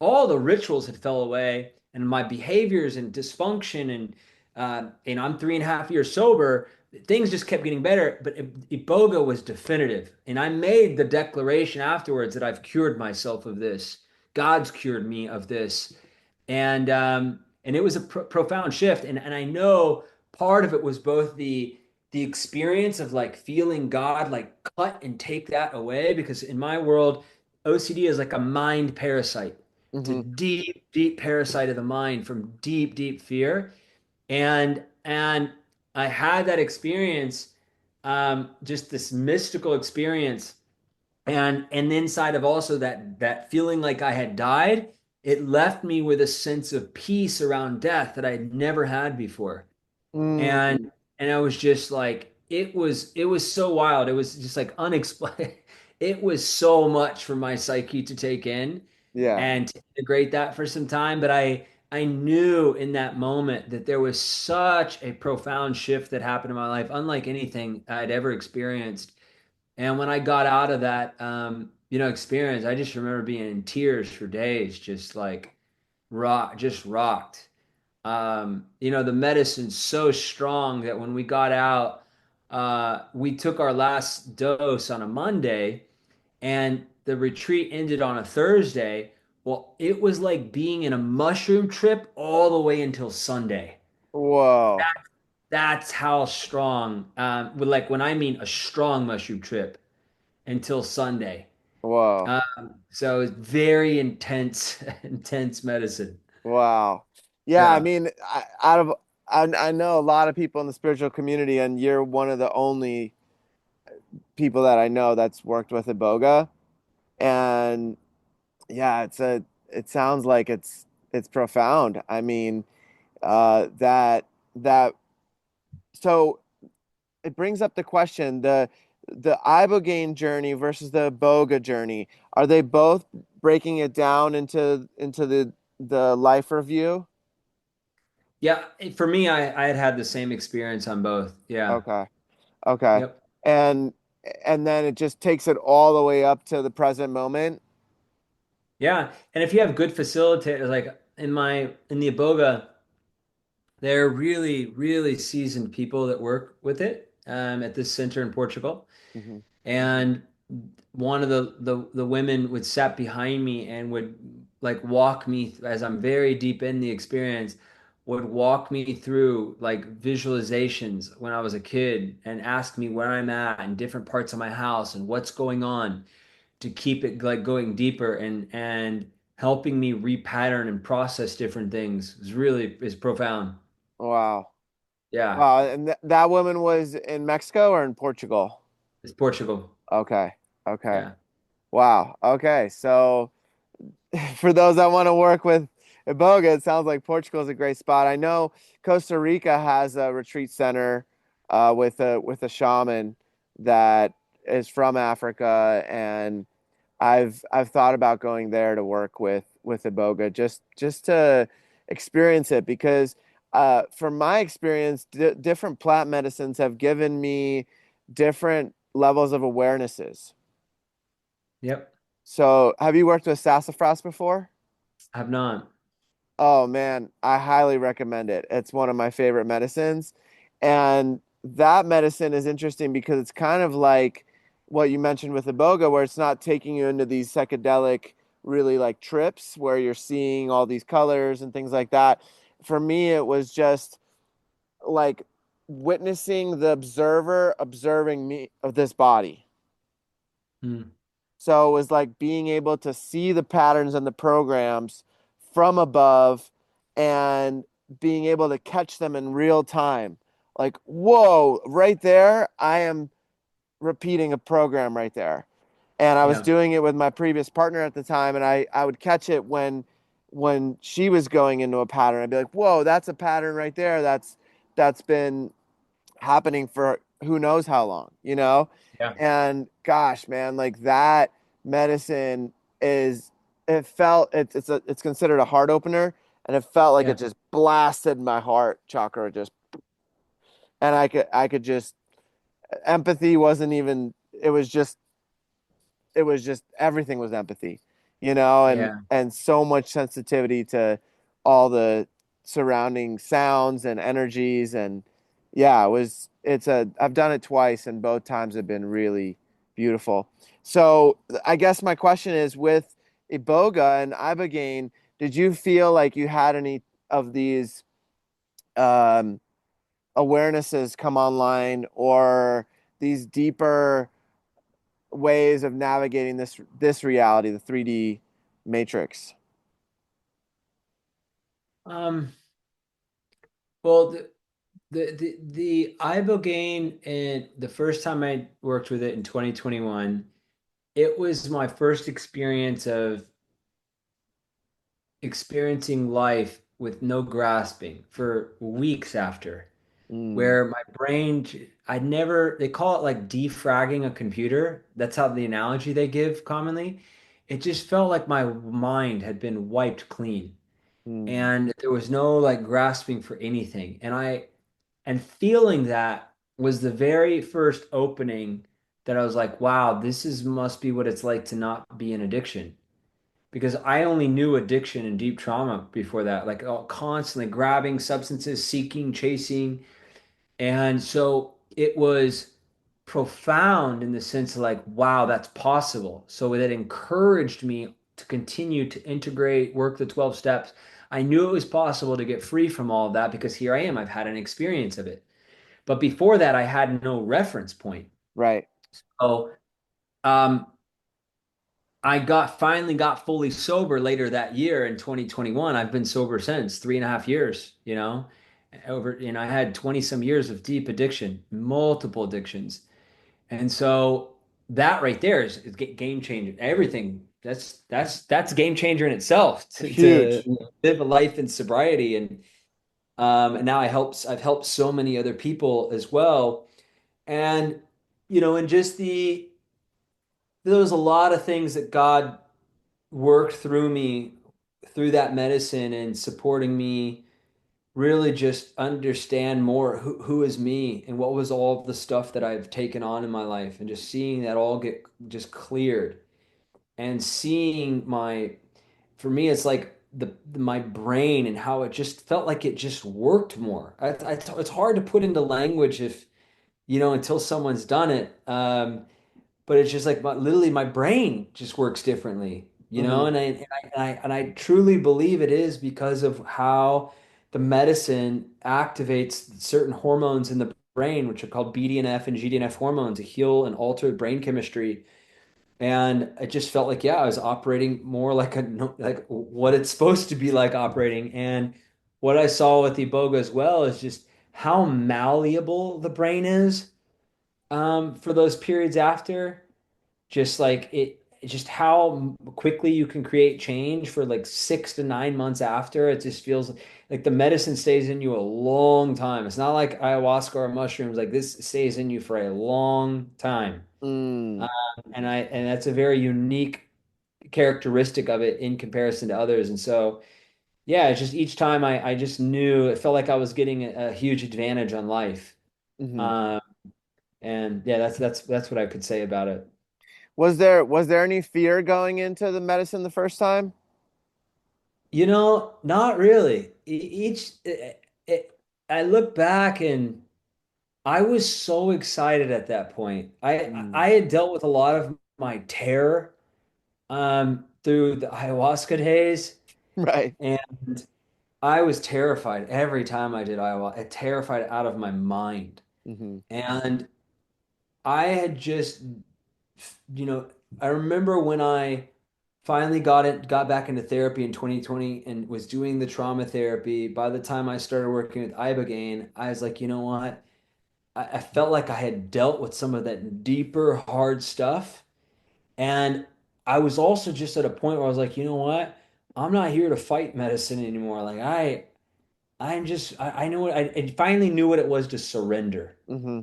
all the rituals had fell away, and my behaviors and dysfunction and I'm 3.5 years sober. Things just kept getting better, but Iboga was definitive, and I made the declaration afterwards that I've cured myself of this. God's cured me of this, and it was a profound shift. And I know part of it was both the experience of like feeling God like cut and take that away, because in my world, OCD is like a mind parasite. It's a Hmm. deep, deep parasite of the mind from deep, deep fear. And I had that experience, just this mystical experience, and inside of also that feeling like I had died, it left me with a sense of peace around death that I had never had before. Mm. And I was just like, it was so wild. It was just like unexplained. It was so much for my psyche to take in Yeah. and to integrate that for some time. But I knew in that moment that there was such a profound shift that happened in my life, unlike anything I'd ever experienced. And when I got out of that, experience, I just remember being in tears for days, just like just rocked. The medicine's so strong that when we got out, we took our last dose on a Monday, and the retreat ended on a Thursday. Well, it was like being in a mushroom trip all the way until Sunday. Whoa. That's how strong, like when I mean a strong mushroom trip until Sunday. Whoa. So it's very intense, intense medicine. Wow. Yeah, I Yeah. mean, I know a lot of people in the spiritual community, and you're one of the only people that I know that's worked with Iboga. And yeah, it sounds like it's profound. I mean, that so it brings up the question, the Ibogaine journey versus the Iboga journey. Are they both breaking it down into the life review? Yeah, for me, I had had the same experience on both. Yeah. Okay. Okay. Yep. And and then it just takes it all the way up to the present moment. Yeah. And if you have good facilitators, like in the Iboga, they're really, really seasoned people that work with it, at this center in Portugal. Hmm. And one of the women would sat behind me and would like walk me as I'm very deep in the experience, would walk me through like visualizations when I was a kid and ask me where I'm at in different parts of my house and what's going on to keep it like going deeper and helping me repattern and process different things is profound. Wow. Yeah, Wow. And that woman was in Mexico or in Portugal? it's Portugal. Okay. Okay. Yeah. Wow. Okay. So for those that want to work with Iboga, it sounds like Portugal is a great spot. I know Costa Rica has a retreat center with a shaman that is from Africa, and I've thought about going there to work with Iboga just to experience it because from my experience, different plant medicines have given me different levels of awarenesses. Yep. So, have you worked with sassafras before? Have not. Oh man, I highly recommend it. It's one of my favorite medicines. And that medicine is interesting because it's kind of like what you mentioned with Iboga, where it's not taking you into these psychedelic, really like trips where you're seeing all these colors and things like that. For me, it was just like witnessing the observer observing me of this body. Hmm. So it was like being able to see the patterns and the programs from above and being able to catch them in real time. Like, whoa, right there, I am repeating a program right there. And I was Yeah. doing it with my previous partner at the time, and I would catch it when she was going into a pattern. I'd be like, whoa, that's a pattern right there. That's been happening for who knows how long, you know? Yeah. And gosh, man, like that medicine is it felt it's considered a heart opener and it felt like it Yeah. just blasted my heart chakra just and I could just empathy wasn't even it was just everything was empathy, you know, Yeah. and so much sensitivity to all the surrounding sounds and energies and yeah, I've done it twice and both times have been really beautiful. So I guess my question is with Iboga and Ibogaine, did you feel like you had any of these um awarenesses come online or these deeper ways of navigating this reality, the 3D matrix. Um, well, the Ibogaine and the first time I worked with it in 2021, it was my first experience of experiencing life with no grasping for weeks after, Mm, where my brain, they call it like defragging a computer. That's how the analogy they give commonly. It just felt like my mind had been wiped clean mm, and there was no like grasping for anything. And feeling that was the very first opening that I was like, wow, must be what it's like to not be in addiction. Because I only knew addiction and deep trauma before that, like constantly grabbing substances, seeking, chasing. And so it was profound in the sense of like, wow, that's possible. So it encouraged me to continue to integrate, work the 12 steps. I knew it was possible to get free from all of that because here I am. I've had an experience of it. But before that, I had no reference point. right. So um, I finally got fully sober later that year in 2021. I've been sober since 3.5 years, I had 20 some years of deep addiction, multiple addictions. And so that right there is game changing. Everything that's a game changer in itself to Huge. live a life in sobriety. And now I've helped so many other people as well. And, and just there was a lot of things that God worked through me through that medicine and supporting me really just understand more who is me and what was all of the stuff that I've taken on in my life and just seeing that all get just cleared and seeing for me it's like my brain and how it just felt like it just worked more. It's hard to put into language if until someone's done it. But it's just like literally my brain just works differently, Hmm. and I truly believe it is because of how the medicine activates certain hormones in the brain, which are called BDNF and GDNF hormones, to heal and alter brain chemistry. And it just felt like, yeah, I was operating more like like what it's supposed to be like operating. And what I saw with Iboga as well is just how malleable the brain is for those periods after. Just like just how quickly you can create change for like 6 to 9 months after. It just feels like the medicine stays in you a long time. It's not like ayahuasca or mushrooms. Like this stays in you for a long time. Mm, Um, and that's a very unique characteristic of it in comparison to others. And so, yeah, it's just each time I just knew it felt like I was getting a huge advantage on life. hmm. Um, and yeah, that's what I could say about it. Was there any fear going into the medicine the first time? Not really. I look back and I was so excited at that point. Mm. I had dealt with a lot of my terror through the ayahuasca days, Right. and I was terrified every time I did ayahuasca, terrified out of my mind. Hmm. And I had just, you know, I remember when I finally got back into therapy in 2020 and was doing the trauma therapy. By the time I started working with Ibogaine, I was like, you know what? I felt like I had dealt with some of that deeper, hard stuff. And I was also just at a point where I was like, you know what? I'm not here to fight medicine anymore. Like I know I finally knew what it was to surrender. Hmm.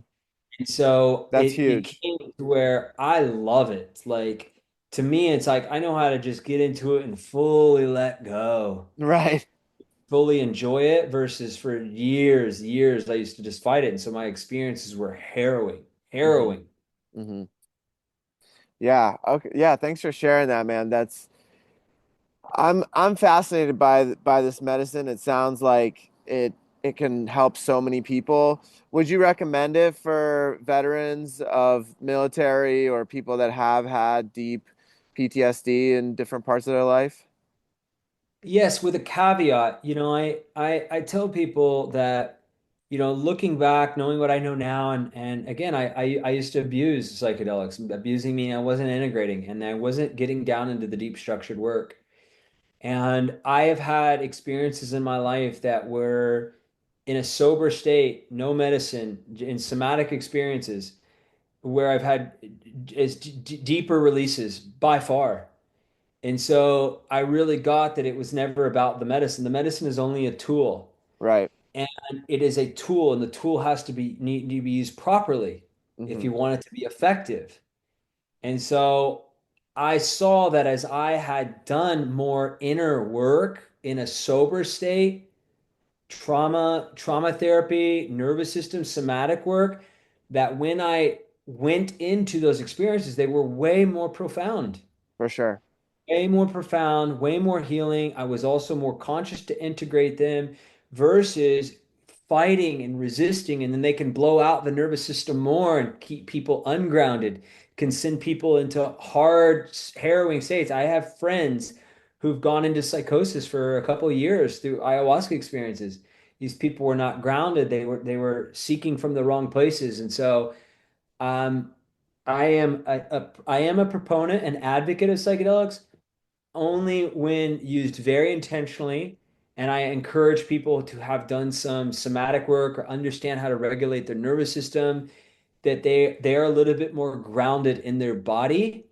And so That's it huge. came to where I love it. Like to me, it's like I know how to just get into it and fully let go, Right. fully enjoy it versus for years, I used to just fight it. And so my experiences were harrowing, Hmm. harrowing. Hmm. Yeah. Okay. Yeah. Thanks for sharing that, man. I'm fascinated by this medicine. It sounds like it can help so many people. Would you recommend it for veterans of military or people that have had deep PTSD in different parts of their life? Yes, with a caveat, I tell people that, looking back, knowing what I know now, and again, I used to abuse psychedelics. Abusing meaning I wasn't integrating and I wasn't getting down into the deep structured work. And I have had experiences in my life that were in a sober state, no medicine, in somatic experiences where I've had deeper releases by far. And so I really got that it was never about the medicine. The medicine is only a tool, Right. and it is a tool, and the tool has to need to be used properly if Hmm. you want it to be effective. And so I saw that as I had done more inner work in a sober state, trauma therapy, nervous system, somatic work, that when I went into those experiences, they were way more profound. For sure. Way more profound, way more healing. I was also more conscious to integrate them versus fighting and resisting, and then they can blow out the nervous system more and keep people ungrounded, can send people into hard, harrowing states. I have friends who've gone into psychosis for a couple of years through ayahuasca experiences. These people were not grounded. They were seeking from the wrong places. And so um, I am a proponent and advocate of psychedelics only when used very intentionally. And I encourage people to have done some somatic work or understand how to regulate their nervous system, that they are a little bit more grounded in their body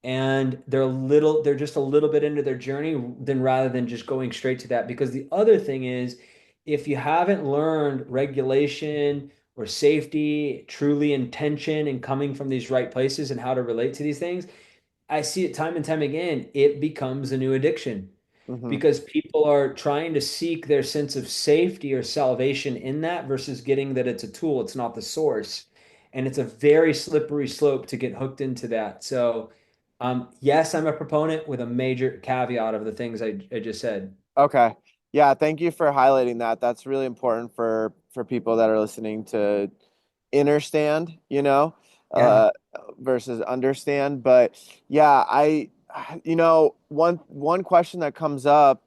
and they're just a little bit into their journey than rather than just going straight to that. Because the other thing is, if you haven't learned regulation or safety, truly intention and coming from these right places and how to relate to these things, I see it time and time again. It becomes a new addiction Hmm. because people are trying to seek their sense of safety or salvation in that versus getting that it's a tool, it's not the source. And it's a very slippery slope to get hooked into that. So, yes, I'm a proponent with a major caveat of the things I just said. Okay. Yeah, thank you for highlighting that. That's really important for people that are listening to understand, Yeah. uh, versus understand. But yeah, one question that comes up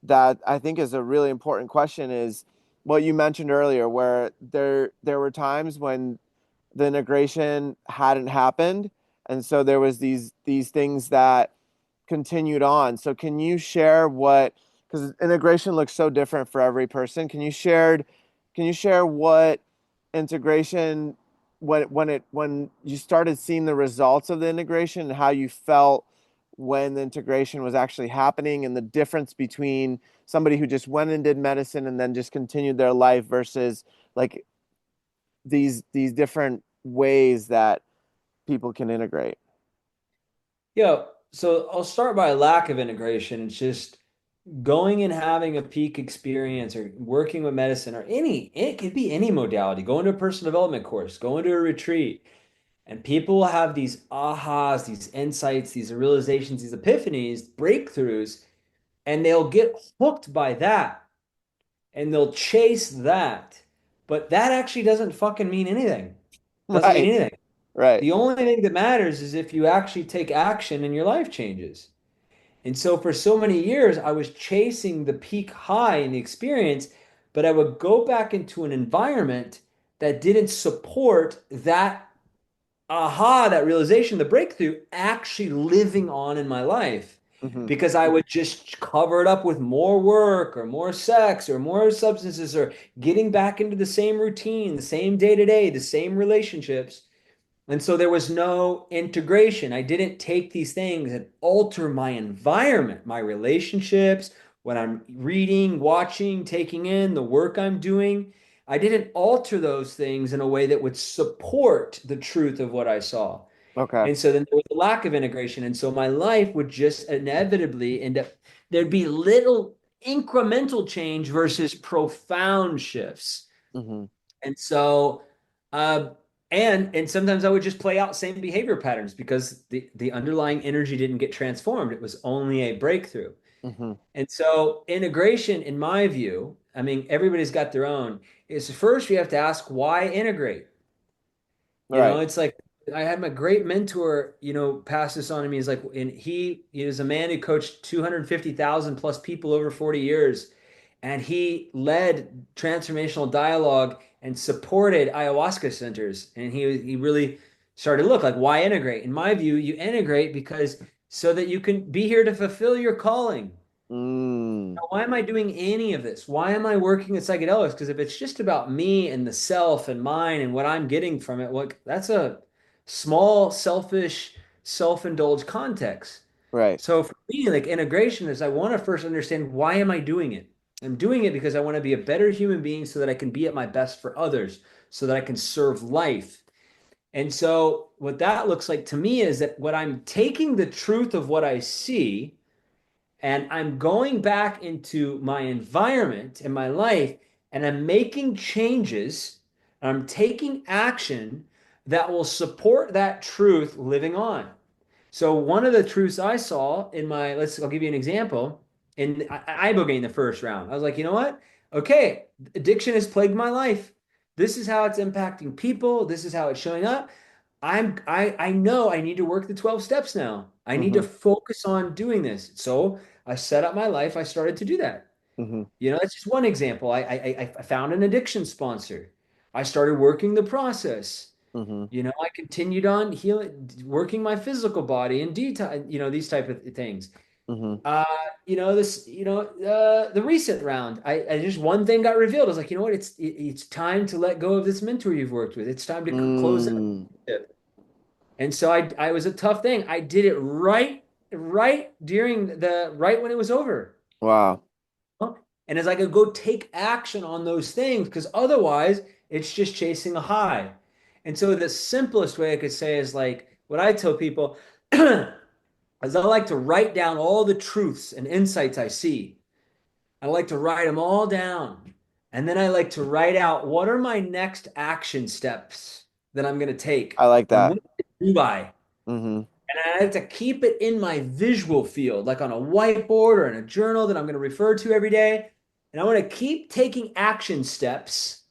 that I think is a really important question is what you mentioned earlier, where there were times when the integration hadn't happened, and so there was these things that continued on. So can you share what, because integration looks so different for every person. Can you share what integration, when you started seeing the results of the integration and how you felt when the integration was actually happening, and the difference between somebody who just went and did medicine and then just continued their life versus like these different ways that people can integrate. Yeah, so I'll start by lack of integration. It's just going and having a peak experience or working with medicine or it could be any modality, going to a personal development course, going to a retreat, and people will have these ahas, these insights, these realizations, these epiphanies, breakthroughs, and they'll get hooked by that and they'll chase that. But that actually doesn't fucking mean anything. Doesn't mean Right, anything. right. The only thing that matters is if you actually take action and your life changes. And so for so many years, I was chasing the peak high in the experience, but I would go back into an environment that didn't support that aha, that realization, the breakthrough actually living on in my life Hmm. because I would just cover it up with more work or more sex or more substances or getting back into the same routine, the same day to day, the same relationships. And so there was no integration. I didn't take these things and alter my environment, my relationships, what I'm reading, watching, taking in, the work I'm doing. I didn't alter those things in a way that would support the truth of what I saw. Okay. And so then there was a lack of integration. And so my life would just inevitably end up, there'd be little incremental change versus profound shifts. Hmm. And so, uh, and sometimes I would just play out same behavior patterns because the underlying energy didn't get transformed. It was only a breakthrough. Hmm. And so integration, in my view, I mean, everybody's got their own, is first we have to ask why integrate? You know, Right. it's like I had my great mentor, pass this on to me. He's like, and he is a man who coached 250,000 plus people over 40 years. And he led transformational dialogue and supported ayahuasca centers. And he really started to look like why integrate? In my view, you integrate because so that you can be here to fulfill your calling. Mm. Now, why am I doing any of this? Why am I working at psychedelics? Because if it's just about me and the self and mine and what I'm getting from it, look, that's a small, selfish, self-indulged context. Right. So for me, like integration is I want to first understand why am I doing it? I'm doing it because I want to be a better human being so that I can be at my best for others, so that I can serve life. And so what that looks like to me is that what I'm taking the truth of what I see and I'm going back into my environment and my life and I'm making changes. I'm taking action that will support that truth living on. So one of the truths I saw in I'll give you an example. In Iboga in the first round, I was like, you know what? Okay, addiction has plagued my life. This is how it's impacting people. This is how it's showing up. I know I need to work the 12 steps now. I need to Hmm. focus on doing this. So I set up my life. I started to do that. Hmm. That's just one example. I found an addiction sponsor. I started working the process. Hmm. I continued on healing, working my physical body and detox, these type of things. Hmm. Uh, the recent round, I just one thing got revealed. I was like, you know what? It's time to let go of this mentor you've worked with. It's time to close that Mm. relationship. And so I was a tough thing. I did it right right when it was over. Wow. And as I could go take action on those things, because otherwise it's just chasing a high. And so the simplest way I could say is like what I tell people is I like to write down all the truths and insights I see. I like to write them all down. And then I like to write out what are my next action steps that I'm going to take I like and that. what do I? Hmm. And I have to keep it in my visual field, like on a whiteboard or in a journal that I'm going to refer to every day. And I want to keep taking action steps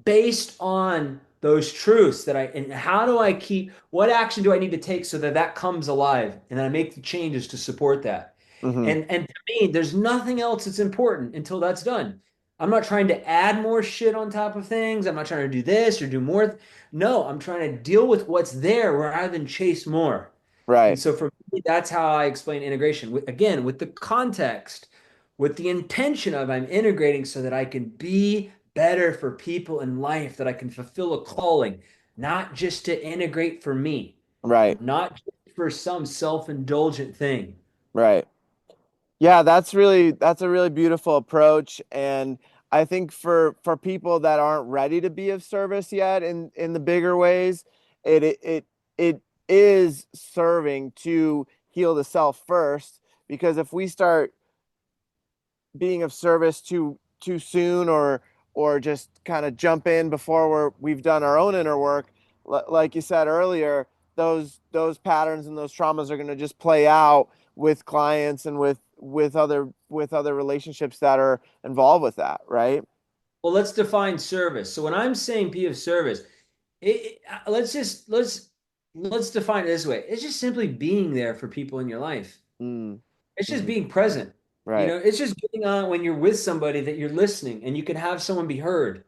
based on those truths and how do what action do I need to take so that that comes alive and then I make the changes to support that. Hmm. And to me, there's nothing else that's important until that's done. I'm not trying to add more shit on top of things. I'm not trying to do this or do more. No, I'm trying to deal with what's there rather than chase more. And Right. so for me, that's how I explain integration. Again, with the context, with the intention of I'm integrating so that I can be better for people in life, that I can fulfill a calling, not just to integrate for me, Right. not just for some self-indulgent thing. Right. Yeah, that's a really beautiful approach, and I think for people that aren't ready to be of service yet in the bigger ways, it is serving to heal the self first, because if we start being of service too soon, or just kind of jump in before we've done our own inner work, like you said earlier, those patterns and those traumas are going to just play out with clients and with other relationships that are involved with that, right? Well, let's define service. So when I'm saying be of service, let's define it this way. It's just simply being there for people in your life. Mm, It's just hmm. being present. Right. It's just getting on when you're with somebody that you're listening and you can have someone be heard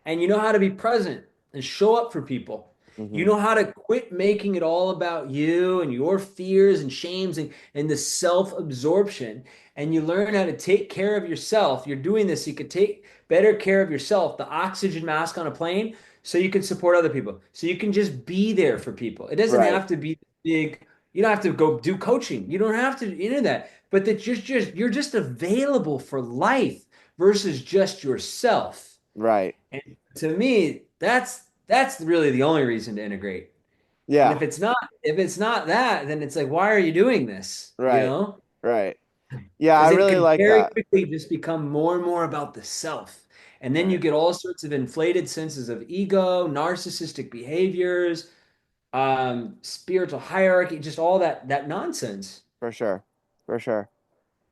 and you know how to be present and show up for people. You Hmm. know how to quit making it all about you and your fears and shames and the self absorption. And you learn how to take care of yourself. You're doing this so you could take better care of yourself, the oxygen mask on a plane, so you can support other people. So you can just be there for people. It doesn't Right. have to be big. You don't have to go do coaching. You don't have to into that. But that you're just available for life versus just yourself. Right. And to me, that's really the only reason to integrate. And Yeah. if it's not that, then it's like, why are you doing this? You Right. know? Right. Yeah, I Because it really can like very that. quickly just become more and more about the self. And then you Right. get all sorts of inflated senses of ego, narcissistic behaviors, spiritual hierarchy, just all that nonsense. For sure. For sure.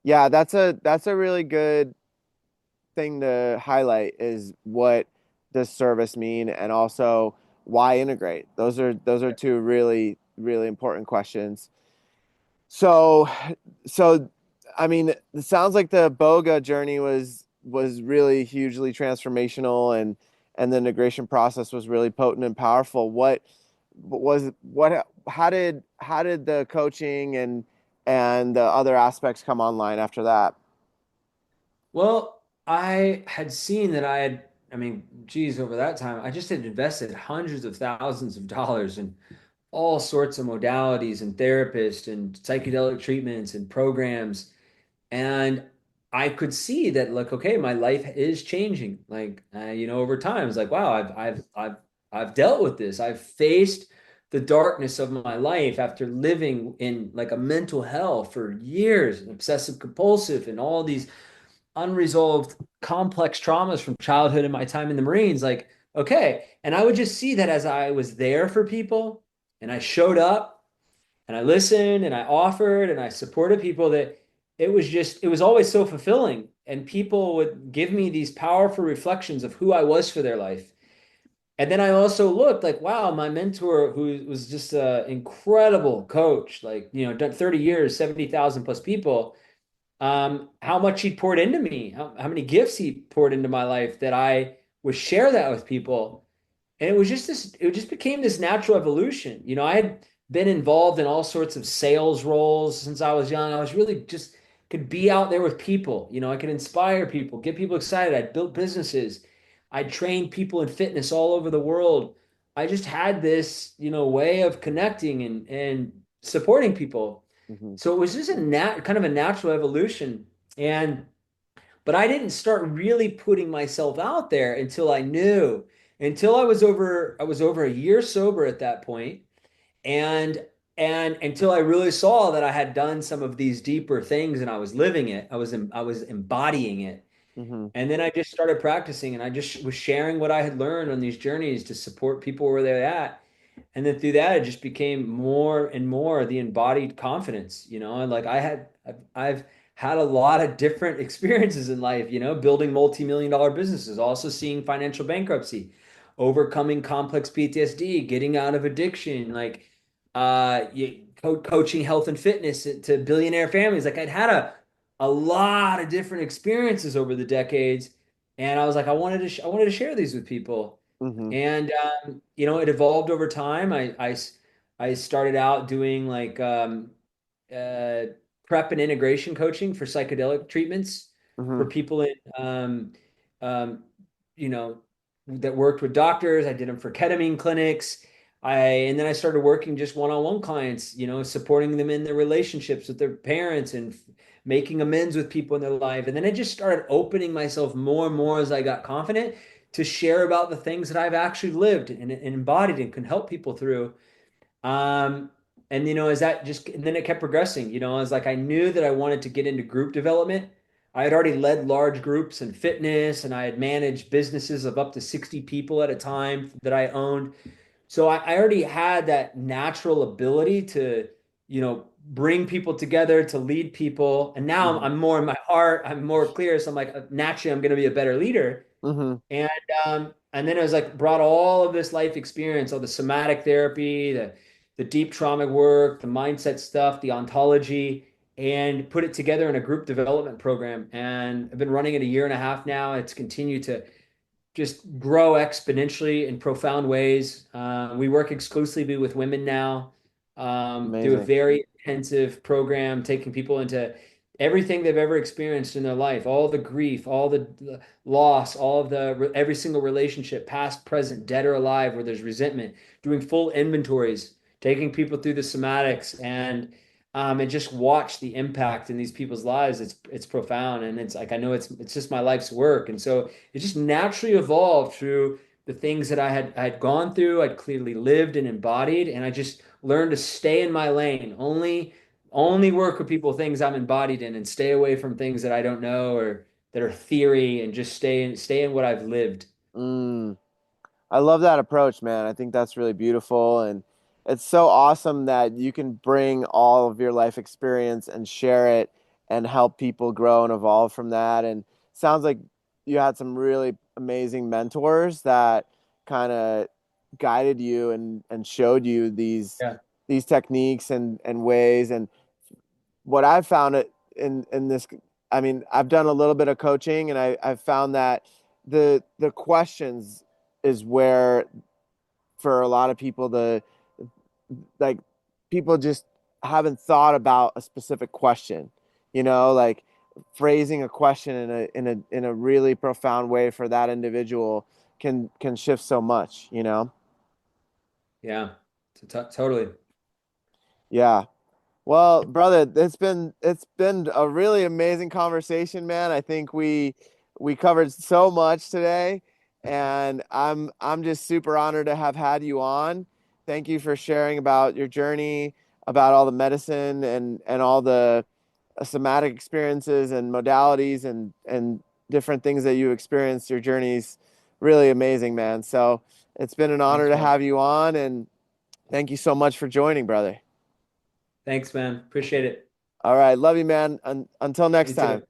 Yeah, that's a really good thing to highlight, is what does service mean, and also why integrate. Those are two really important questions. So so I mean, it sounds like the Boga journey was really hugely transformational, and the integration process was really potent and powerful. What how did the coaching and the other aspects come online after that? Well, I had seen that I mean, geez, over that time, I just had invested hundreds of thousands of dollars in all sorts of modalities and therapists and psychedelic treatments and programs. And I could see that, like, okay, my life is changing. Like, over time, it's like, wow, I've dealt with this. I've faced the darkness of my life after living in like a mental hell for years, obsessive compulsive, and all these unresolved complex traumas from childhood and my time in the Marines. Like, okay. And I would just see that as I was there for people and I showed up and I listened and I offered and I supported people, that it was always so fulfilling. And people would give me these powerful reflections of who I was for their life. And then I also looked like, wow, my mentor, who was just an incredible coach, like, done 30 years, 70,000 plus people, how much he poured into me, how many gifts he poured into my life, that I would share that with people. And it just became this natural evolution. I had been involved in all sorts of sales roles since I was young. I was really just could be out there with people. I could inspire people, get people excited. I'd built businesses. I trained people in fitness all over the world. I just had this, way of connecting and supporting people. Hmm. So it was just kind of a natural evolution. But I didn't start really putting myself out there until I was over a year sober at that point, and until I really saw that I had done some of these deeper things and I was living it. I was embodying it. Hmm. And then I just started practicing and I just was sharing what I had learned on these journeys to support people where they're at. And then through that, it just became more and more the embodied confidence, and like I've had a lot of different experiences in life, building multi-million-dollar businesses, also seeing financial bankruptcy, overcoming complex PTSD, getting out of addiction, like coaching health and fitness to billionaire families. Like I'd had a lot of different experiences over the decades, and I was like, I wanted to share these with people. Hmm. And it evolved over time. I started out doing like uh, prep and integration coaching for psychedelic treatments Hmm. for people in um, you know that worked with doctors. I did them for ketamine clinics. And then I started working just one-on-one clients, supporting them in their relationships with their parents and making amends with people in their life. And then I just started opening myself more and more as I got confident to share about the things that I've actually lived and embodied and can help people through. Um, and as that just and then it kept progressing. I was like, I knew that I wanted to get into group development. I had already led large groups in fitness, and I had managed businesses of up to 60 people at a time that I owned. So I already had that natural ability to, bring people together, to lead people. And now Hmm. I'm more in my heart, I'm more clear. So I'm like, naturally, I'm going to be a better leader. Hmm. And and then it was like brought all of this life experience, all the somatic therapy, the deep trauma work, the mindset stuff, the ontology, and put it together in a group development program. And I've been running it a year and a half now. It's continued to just grow exponentially in profound ways. We work exclusively with women now, do a Amazing. very intensive program, taking people into everything they've ever experienced in their life, all the grief, all the loss, all of every single relationship, past, present, dead or alive, where there's resentment, doing full inventories, taking people through the somatics and just watch the impact in these people's lives. It's profound, and it's like I know it's just my life's work, and so it just naturally evolved through the things that I had gone through, I'd clearly lived and embodied, and I just learned to stay in my lane, only work with people things I'm embodied in, and stay away from things that I don't know or that are theory, and just stay in what I've lived. Mm. I love that approach, man. I think that's really beautiful. And it's so awesome that you can bring all of your life experience and share it and help people grow and evolve from that. And sounds like you had some really amazing mentors that kind of guided you and showed you Yeah. these techniques and ways. And what I've found it in this, I mean, I've done a little bit of coaching and I've found that the questions is where for a lot of people like people just haven't thought about a specific question, like phrasing a question in a really profound way for that individual can shift so much. Yeah. Totally. Yeah. Well, brother, it's been a really amazing conversation, man. I think we covered so much today, and I'm just super honored to have had you on. Thank you for sharing about your journey, about all the medicine and all the somatic experiences and modalities and different things that you experienced. Your journey's really amazing, man. So it's been an honor Thanks, to man. have you on, and thank you so much for joining, brother. Thanks, man. Appreciate it. All right. Love you, man. Until next You too. time.